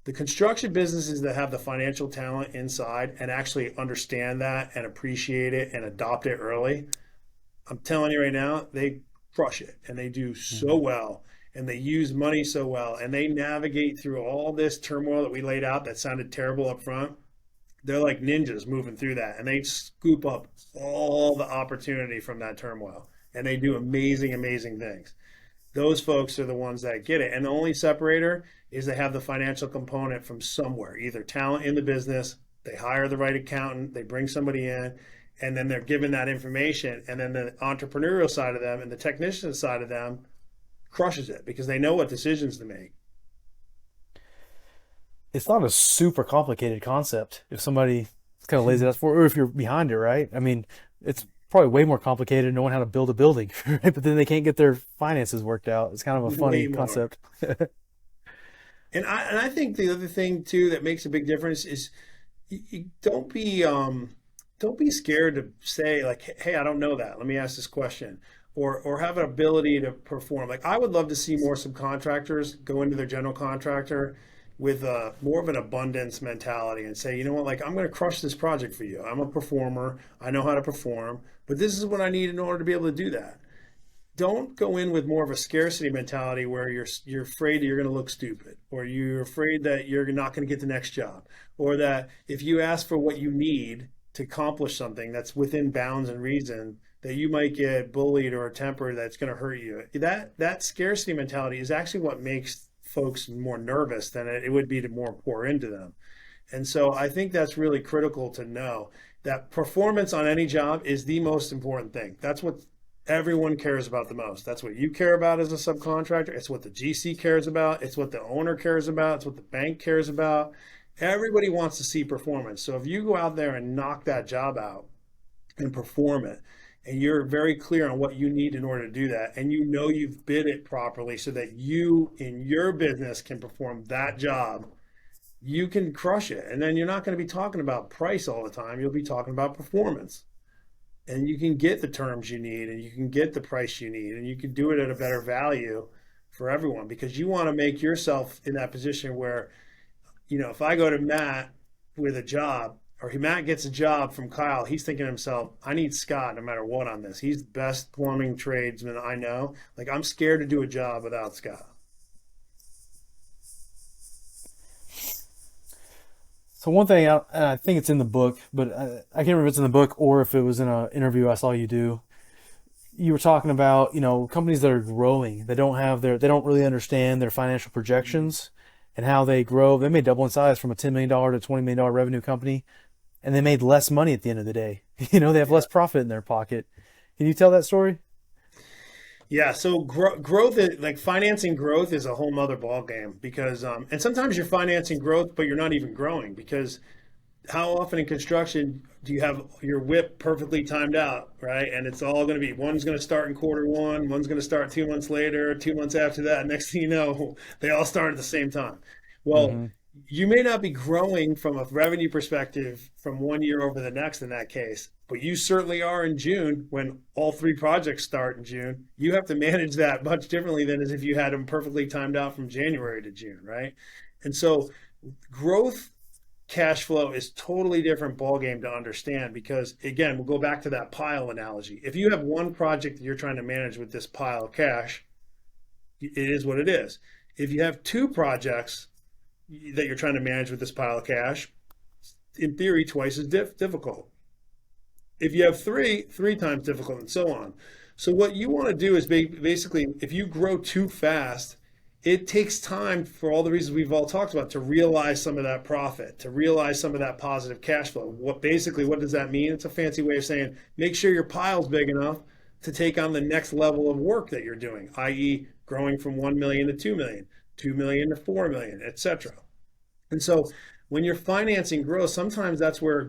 The construction businesses that have the financial talent inside and actually understand that and appreciate it and adopt it early, I'm telling you right now, they crush it, and they do so well, and they use money so well, and they navigate through all this turmoil that we laid out that sounded terrible up front. They're like ninjas moving through that, and they scoop up all the opportunity from that turmoil, and they do amazing, amazing things. Those folks are the ones that get it. And the only separator is they have the financial component from somewhere, either talent in the business, they hire the right accountant, they bring somebody in, and then they're given that information. And then the entrepreneurial side of them and the technician side of them crushes it because they know what decisions to make. It's not a super complicated concept if somebody kind of lays it out for, or if you're behind it, right? I mean, it's probably way more complicated knowing how to build a building, right? But then they can't get their finances worked out. It's kind of a funny concept. And I think the other thing too that makes a big difference is you don't be scared to say like, hey, I don't know that. Let me ask this question. Or have an ability to perform. Like I would love to see more subcontractors go into their general contractor with more of an abundance mentality and say, you know what, like I'm going to crush this project for you. I'm a performer. I know how to perform, but this is what I need in order to be able to do that. Don't go in with more of a scarcity mentality where you're afraid that you're going to look stupid, or you're afraid that you're not going to get the next job, or that if you ask for what you need to accomplish something that's within bounds and reason, that you might get bullied or a temper that's going to hurt you. That scarcity mentality is actually what makes folks more nervous than it would be to more pour into them. And so I think that's really critical to know that performance on any job is the most important thing. That's what everyone cares about the most. That's what you care about as a subcontractor. It's what the GC cares about. It's what the owner cares about. It's what the bank cares about. Everybody wants to see performance. So if you go out there and knock that job out and perform it, and you're very clear on what you need in order to do that, and you know you've bid it properly so that you in your business can perform that job, you can crush it. And then you're not going to be talking about price all the time. You'll be talking about performance. And you can get the terms you need, and you can get the price you need, and you can do it at a better value for everyone, because you want to make yourself in that position where, you know, if I go to Matt with a job, or Matt gets a job from Kyle, he's thinking to himself, I need Scott no matter what on this. He's the best plumbing tradesman I know. Like, I'm scared to do a job without Scott. So one thing, I think it's in the book, but I can't remember if it's in the book or if it was in an interview I saw you do. You were talking about, you know, companies that are growing, they don't really understand their financial projections and how they grow. They may double in size from a $10 million to $20 million revenue company, and they made less money at the end of the day. You know, they have less profit in their pocket. Can you tell that story? Yeah, so growth is like financing growth is a whole nother ball game because and sometimes you're financing growth, but you're not even growing, because how often in construction do you have your whip perfectly timed out, right? And it's all going to be, one's going to start in quarter 1, one's going to start 2 months later, 2 months after that. Next thing you know, they all start at the same time. Well, you may not be growing from a revenue perspective from one year over the next in that case, but you certainly are in June when all 3 projects start in June. You have to manage that much differently than as if you had them perfectly timed out from January to June, right? And so growth cash flow is totally different ballgame to understand, because again, we'll go back to that pile analogy. If you have one project that you're trying to manage with this pile of cash, it is what it is. If you have 2 projects that you're trying to manage with this pile of cash, in theory, twice as difficult. If you have 3 times difficult, and so on. So what you want to do is basically, if you grow too fast, it takes time, for all the reasons we've all talked about, to realize some of that profit, to realize some of that positive cash flow. What does that mean? It's a fancy way of saying, make sure your pile's big enough to take on the next level of work that you're doing, i.e. growing from 1 million to 2 million, 2 million to 4 million, etc. And so when you're financing growth, sometimes that's where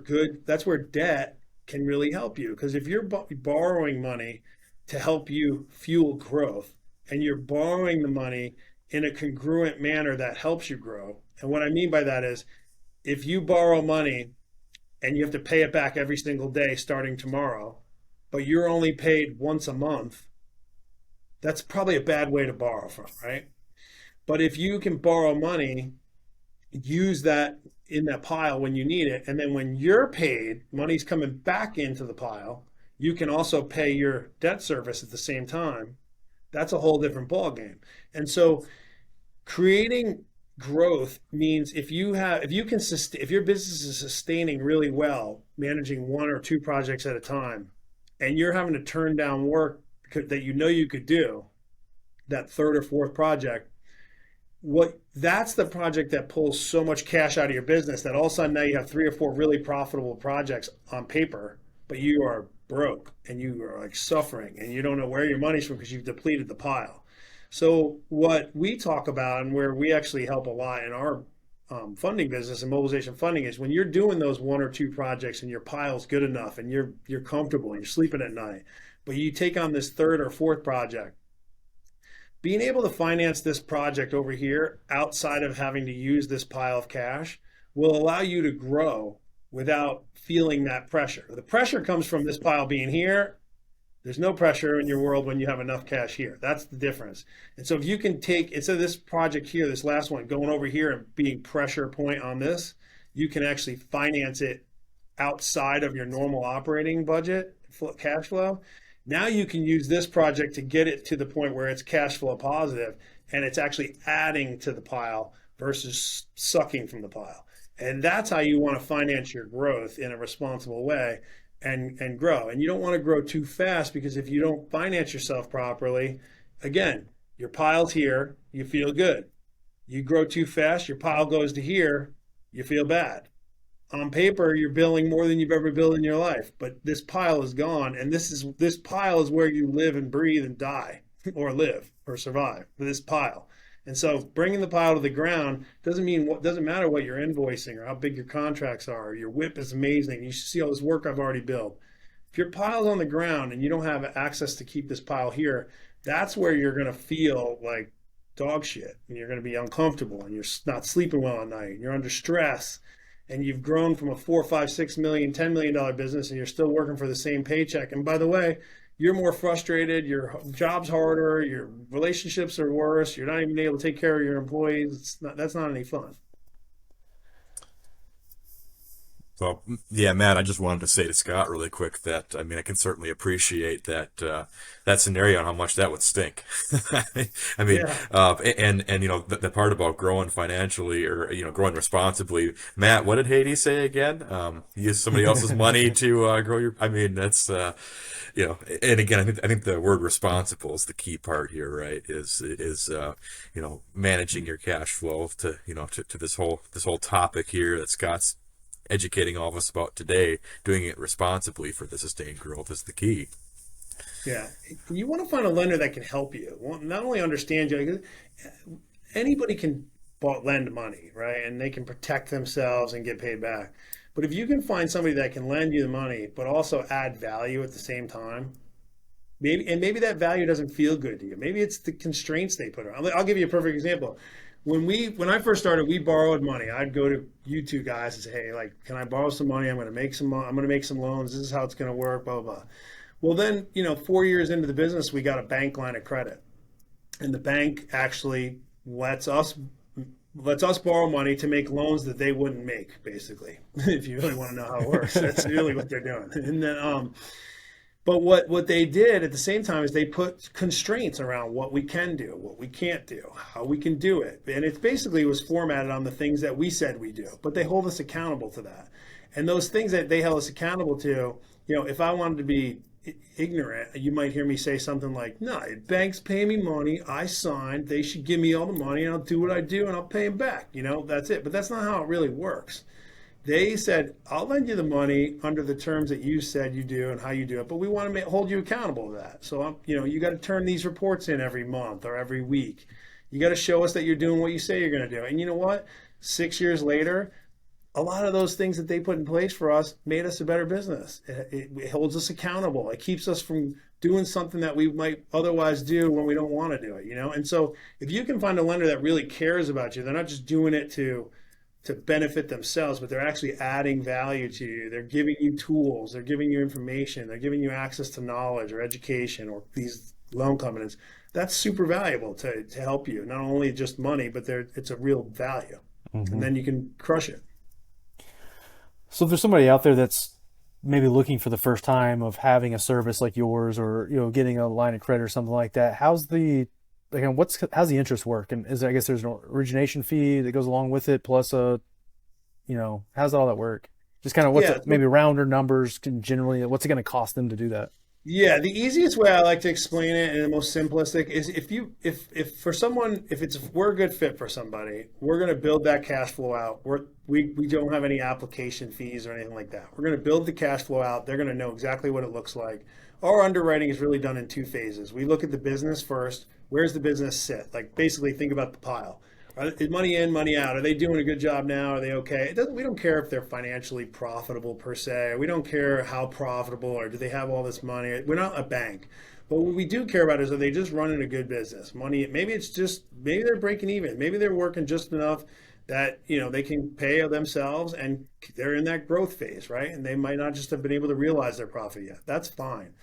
debt can really help you. Because if you're borrowing money to help you fuel growth, and you're borrowing the money in a congruent manner that helps you grow. And what I mean by that is, if you borrow money and you have to pay it back every single day starting tomorrow, but you're only paid once a month, that's probably a bad way to borrow from, right? But if you can borrow money, use that in that pile when you need it, and then when you're paid, money's coming back into the pile, you can also pay your debt service at the same time. That's a whole different ball game. And so creating growth means if your business is sustaining really well, managing one or two projects at a time, and you're having to turn down work that you know you could do, that third or fourth project, that's the project that pulls so much cash out of your business that all of a sudden now you have three or four really profitable projects on paper, but you are broke and you are like suffering and you don't know where your money's from because you've depleted the pile. So what we talk about and where we actually help a lot in our funding business and mobilization funding is when you're doing those one or two projects and your pile's good enough and you're comfortable and you're sleeping at night, but you take on this third or fourth project, being able to finance this project over here outside of having to use this pile of cash will allow you to grow without feeling that pressure. The pressure comes from this pile being here. There's no pressure in your world when you have enough cash here. That's the difference. And so if you can take, instead of this project here, this last one, going over here and being pressure point on this, you can actually finance it outside of your normal operating budget, cash flow. Now you can use this project to get it to the point where it's cash flow positive and it's actually adding to the pile versus sucking from the pile. And that's how you want to finance your growth in a responsible way and grow. And you don't want to grow too fast because if you don't finance yourself properly, again, your pile's here, you feel good. You grow too fast, your pile goes to here, you feel bad. On paper, you're billing more than you've ever billed in your life, but this pile is gone, and this pile is where you live and breathe and die, or live or survive. This pile, and so bringing the pile to the ground doesn't matter what you're invoicing or how big your contracts are. Your WIP is amazing. You should see all this work I've already built. If your pile's on the ground and you don't have access to keep this pile here, that's where you're going to feel like dog shit, and you're going to be uncomfortable, and you're not sleeping well at night, and you're under stress. And you've grown from a $4, $5, $6 million, $10 million business, and you're still working for the same paycheck. And by the way, you're more frustrated. Your job's harder. Your relationships are worse. You're not even able to take care of your employees. That's not any fun. Well, yeah, Matt, I just wanted to say to Scott really quick that, I mean, I can certainly appreciate that scenario and how much that would stink. I mean, Yeah. and you know, the part about growing financially or, you know, growing responsibly. Matt, what did Haiti say again? Use somebody else's money to grow your, I mean, that's, you know, and again, I think the word responsible is the key part here, right? Is you know, managing your cash flow to, you know, to this whole topic here that Scott's educating all of us about today. Doing it responsibly for the sustained growth is the key. Yeah. You want to find a lender that can help you. Well, not only understand you, anybody can lend money, right? And they can protect themselves and get paid back. But if you can find somebody that can lend you the money, but also add value at the same time, maybe that value doesn't feel good to you. Maybe it's the constraints they put on. I'll give you a perfect example. When I first started, we borrowed money. I'd go to you two guys and say, hey, like, can I borrow some money? I'm going to make some loans. This is how it's going to work, blah, blah, blah. Well, then, you know, 4 years into the business, we got a bank line of credit. And the bank actually lets us borrow money to make loans that they wouldn't make, basically, if you really want to know how it works. That's really what they're doing. And then, but what they did at the same time is they put constraints around what we can do, what we can't do, how we can do it. And it basically was formatted on the things that we said we do, but they hold us accountable to that. And those things that they held us accountable to, you know, if I wanted to be ignorant, you might hear me say something like, no, banks pay me money, I signed, they should give me all the money, and I'll do what I do, and I'll pay them back. You know, that's it. But that's not how it really works. They said, I'll lend you the money under the terms that you said you do and how you do it, but we want to hold you accountable to that. So, you know, you got to turn these reports in every month or every week. You got to show us that you're doing what you say you're going to do. And you know what? 6 years later, a lot of those things that they put in place for us made us a better business. It holds us accountable. It keeps us from doing something that we might otherwise do when we don't want to do it, you know? And so if you can find a lender that really cares about you, they're not just doing it to benefit themselves, but they're actually adding value to you. They're giving you tools, they're giving you information, they're giving you access to knowledge or education or these loan covenants. That's super valuable to help you. Not only just money, but it's a real value. Mm-hmm. And then you can crush it. So if there's somebody out there that's maybe looking for the first time of having a service like yours, or getting a line of credit or something like that, how's the how's the interest work? And I guess there's an origination fee that goes along with it, plus how's all that work? Just kind of Yeah. maybe rounder numbers can generally, what's it going to cost them to do that? Yeah, the easiest way I like to explain it and the most simplistic is if for someone, if we're a good fit for somebody, we're going to build that cash flow out. We don't have any application fees or anything like that. We're going to build the cash flow out. They're going to know exactly what it looks like. Our underwriting is really done in two phases. We look at the business first. Where's the business sit? Like basically think about the pile. Is money in, money out? Are they doing a good job now? Are they okay? We don't care if they're financially profitable per se. We don't care how profitable or do they have all this money. We're not a bank. But what we do care about is, are they just running a good business? Money, maybe they're breaking even. Maybe they're working just enough that they can pay themselves and they're in that growth phase, right? And they might not just have been able to realize their profit yet. That's fine.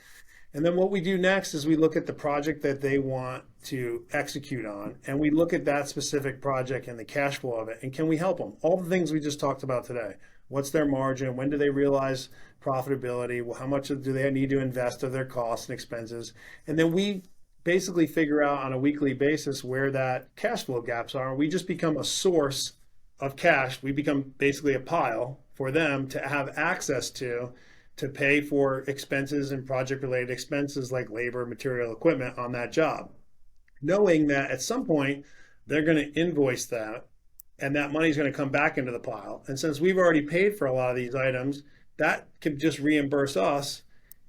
And then what we do next is we look at the project that they want to execute on, and we look at that specific project and the cash flow of it, and can we help them? All the things we just talked about today. What's their margin? When do they realize profitability? How much do they need to invest of their costs and expenses? And then we basically figure out on a weekly basis where that cash flow gaps are. We just become a source of cash. We become basically a pile for them to have access to pay for expenses and project-related expenses like labor, material, equipment on that job, knowing that at some point they're going to invoice that and that money is going to come back into the pile. And since we've already paid for a lot of these items, that could just reimburse us.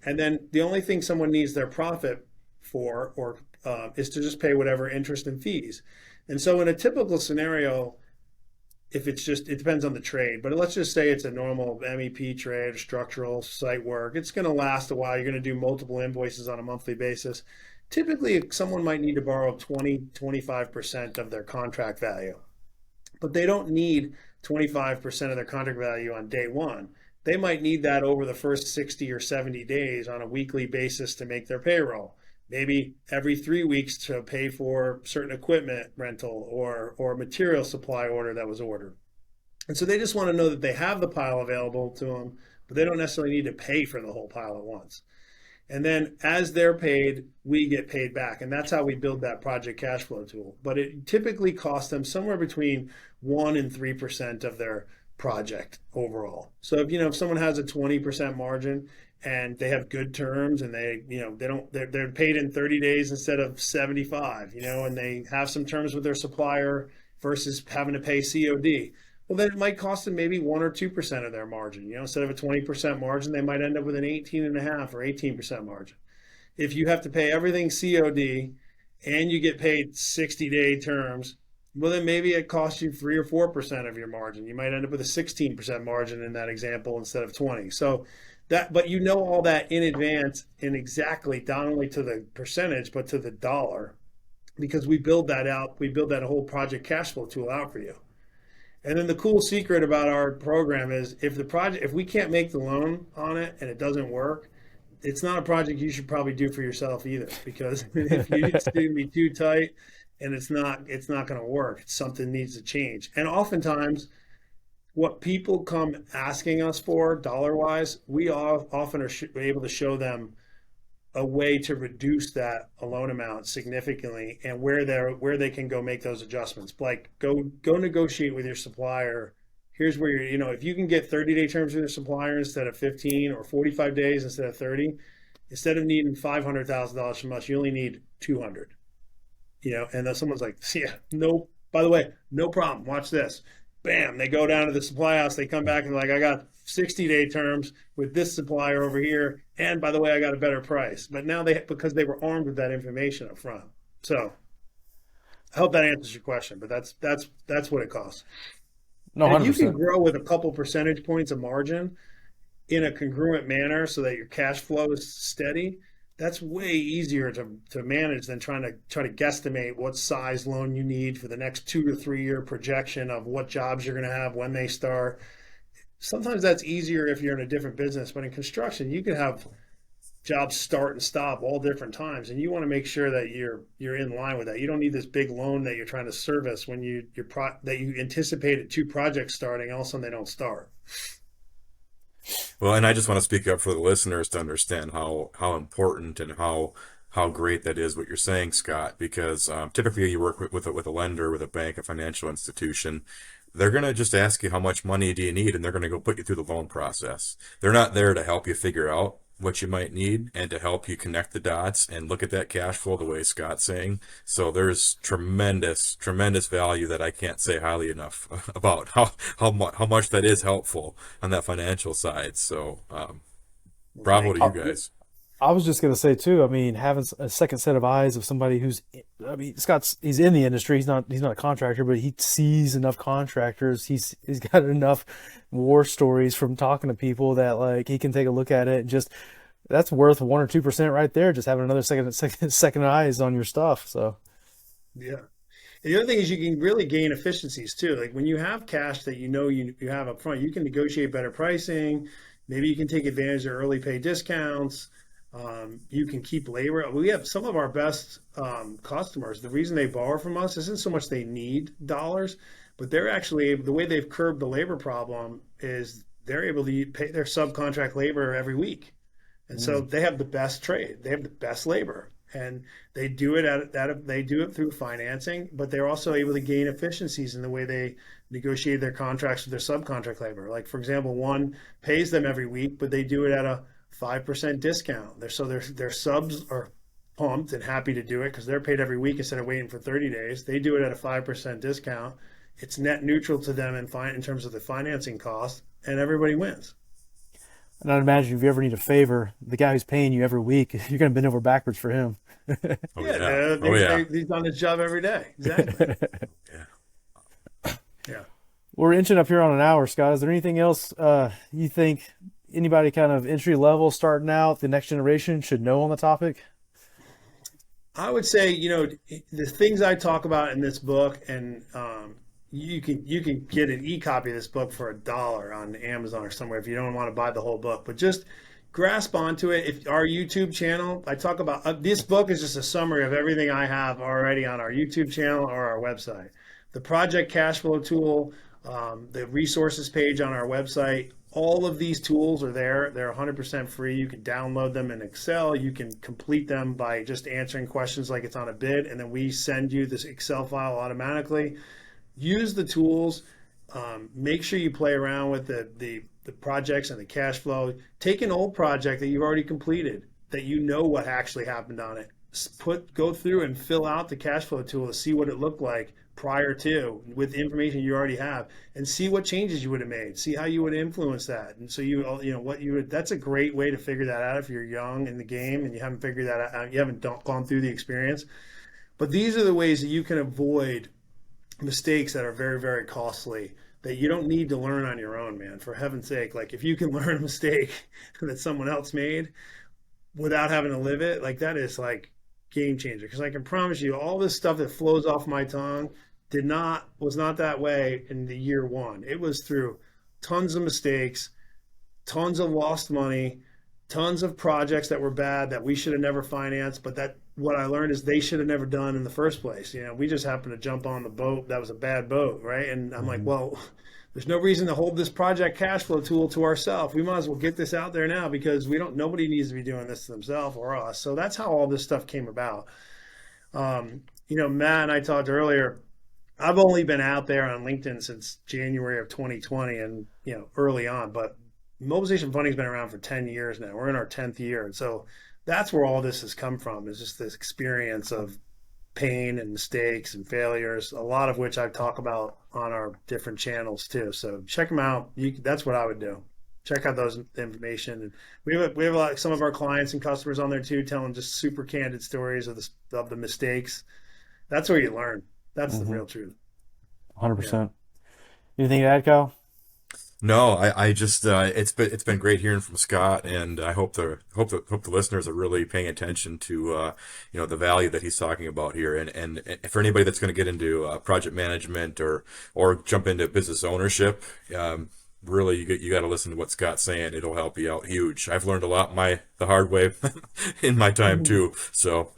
And then the only thing someone needs their profit for is to just pay whatever interest and fees. And so in a typical scenario, if it depends on the trade, but let's just say it's a normal MEP trade, structural site work. It's going to last a while. You're going to do multiple invoices on a monthly basis. Typically, someone might need to borrow 25% of their contract value, but they don't need 25% of their contract value on day one. They might need that over the first 60 or 70 days on a weekly basis to make their payroll. Maybe every 3 weeks to pay for certain equipment rental or material supply order that was ordered. And so they just want to know that they have the pile available to them, but they don't necessarily need to pay for the whole pile at once. And then as they're paid, we get paid back. And that's how we build that project cash flow tool. But it typically costs them somewhere between 1% and 3% of their project overall. So if someone has a 20% margin and they have good terms and they're paid in 30 days instead of 75, and they have some terms with their supplier versus having to pay COD. Well, then it might cost them maybe 1 or 2% of their margin. Instead of a 20% margin, they might end up with an 18.5 or 18% margin. If you have to pay everything COD and you get paid 60-day terms, well, then maybe it costs you 3 or 4% of your margin. You might end up with a 16% margin in that example instead of 20. So but all that in advance and exactly not only to the percentage, but to the dollar, because we build that out. We build that whole project cash flow tool out for you. And then the cool secret about our program is if we can't make the loan on it and it doesn't work, it's not a project you should probably do for yourself either, because if it's going to be too tight and it's not going to work, something needs to change. And oftentimes what people come asking us for dollar wise, we often are able to show them a way to reduce that loan amount significantly and where they can go make those adjustments. Like go negotiate with your supplier. Here's where if you can get 30-day terms with your supplier instead of 15, or 45 days instead of 30, instead of needing $500,000 from us, you only need 200. And then someone's like, yeah, no, by the way, no problem. Watch this. Bam, they go down to the supply house, they come back and like, I got 60-day terms with this supplier over here, and by the way, I got a better price. But now because they were armed with that information up front. So I hope that answers your question, but that's what it costs. No, 100%. And you can grow with a couple percentage points of margin in a congruent manner so that your cash flow is steady. That's way easier to manage than try to guesstimate what size loan you need for the next 2 to 3 year projection of what jobs you're going to have when they start. Sometimes that's easier if you're in a different business, but in construction, you can have jobs start and stop all different times, and you want to make sure that you're in line with that. You don't need this big loan that you're trying to service when that you anticipated 2 projects starting, all of a sudden they don't start. Well, and I just want to speak up for the listeners to understand how important and how great that is what you're saying, Scott. Because typically you work with a lender, with a bank, a financial institution. They're gonna just ask you how much money do you need, and they're gonna go put you through the loan process. They're not there to help you figure out what you might need and to help you connect the dots and look at that cash flow the way Scott's saying. So there's tremendous value that I can't say highly enough about how much that is helpful on that financial side. So Well, bravo thank to you. you guys. I was just gonna say too. I mean, having a second set of eyes of somebody who's, I mean, he's in the industry. He's not a contractor, but he sees enough contractors. He's got enough war stories from talking to people that like he can take a look at it and just that's worth 1 or 2% right there. Just having another second eyes on your stuff. So Yeah. And the other thing is you can really gain efficiencies too. Like when you have cash that you have up front, you can negotiate better pricing. Maybe you can take advantage of early pay discounts. You can keep labor. We have some of our best customers. The reason they borrow from us isn't so much they need dollars, but they're actually the way they've curbed the labor problem is they're able to pay their subcontract labor every week. And so mm, they have the best trade. They have the best labor, and they do it they do it through financing, but they're also able to gain efficiencies in the way they negotiate their contracts with their subcontract labor. Like for example, one pays them every week, but they do it at a 5% discount. Their subs are pumped and happy to do it because they're paid every week instead of waiting for 30 days. They do it at a 5% discount. It's net neutral to them in terms of the financing cost, and everybody wins. and I'd imagine if you ever need a favor, the guy who's paying you every week, you're gonna bend over backwards for him. Oh Yeah, yeah. Oh yeah. he's on his job every day. Exactly. Yeah. Yeah. We're inching up here on an hour, Scott. Is there anything else you think anybody kind of entry level starting out, the next generation should know on the topic? I would say, the things I talk about in this book, and you can get an e-copy of this book for $1 on Amazon or somewhere if you don't want to buy the whole book. But just grasp onto it. If our YouTube channel, I talk about this book is just a summary of everything I have already on our YouTube channel or our website. The project cash flow tool, the resources page on our website. All of these tools are there. They're 100% free. You can download them in Excel. You can complete them by just answering questions like it's on a bid, and then we send you this Excel file automatically. Use the tools. Make sure you play around with the projects and the cash flow. Take an old project that you've already completed, that you know what actually happened on it. Go through and fill out the cash flow tool to see what it looked like prior to with the information you already have, and see what changes you would have made, see how you would influence that. And so what you would, that's a great way to figure that out if you're young in the game and you haven't figured that out, you haven't gone through the experience. But these are the ways that you can avoid mistakes that are very, very costly, that you don't need to learn on your own, man. For heaven's sake, like if you can learn a mistake that someone else made without having to live it, like that is like game changer. Because I can promise you, all this stuff that flows off my tongue was not that way in the year one. It was through tons of mistakes, tons of lost money, tons of projects that were bad that we should have never financed, but that what I learned is they should have never done in the first place. We just happened to jump on the boat that was a bad boat, right? And I'm like, Mm-hmm. well, there's no reason to hold this project cash flow tool to ourselves. We might as well get this out there now because nobody needs to be doing this to themselves or us. So that's how all this stuff came about. Matt and I talked earlier. I've only been out there on LinkedIn since January of 2020 and, early on, but Mobilization Funding's been around for 10 years now. We're in our 10th year. And so that's where all this has come from, is just this experience of pain and mistakes and failures, a lot of which I talk about on our different channels too. So check them out. That's what I would do. Check out those information. And we have some of our clients and customers on there too, telling just super candid stories of the mistakes. That's where you learn. That's the Mm-hmm. real truth. Yeah. 100%. Anything to add, Kyle? No, I just it's been great hearing from Scott, and I hope the listeners are really paying attention to the value that he's talking about here, and for anybody that's going to get into project management or jump into business ownership, really you got to listen to what Scott's saying. It'll help you out huge. I've learned a lot the hard way in my time too. So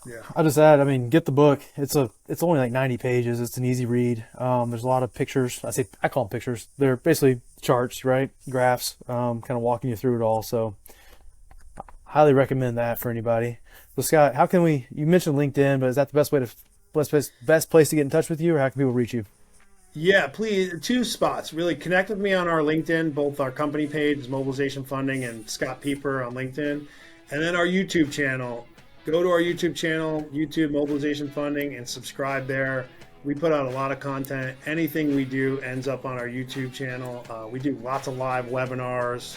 Yeah. I'll just add, I mean, get the book. It's only like 90 pages. It's an easy read. There's a lot of pictures. I call them pictures. They're basically charts, right? Graphs, kind of walking you through it all. So highly recommend that for anybody. So Scott, how can you mentioned LinkedIn, but is that the best place to get in touch with you, or how can people reach you? Yeah, please, two spots. Really connect with me on our LinkedIn, both our company page is Mobilization Funding and Scott Peper on LinkedIn, and then our YouTube channel. Go to our YouTube channel, YouTube Mobilization Funding, and subscribe there. We put out a lot of content. Anything we do ends up on our YouTube channel. We do lots of live webinars.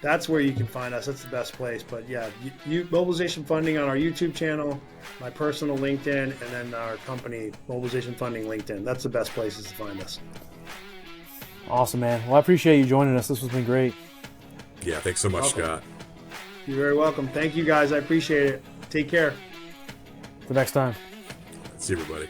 That's where you can find us. That's the best place. But yeah, Mobilization Funding on our YouTube channel, my personal LinkedIn, and then our company, Mobilization Funding LinkedIn. That's the best places to find us. Awesome, man. Well, I appreciate you joining us. This has been great. Yeah, thanks so much, Scott. You're very welcome. Thank you, guys. I appreciate it. Take care. Till next time. See you, everybody.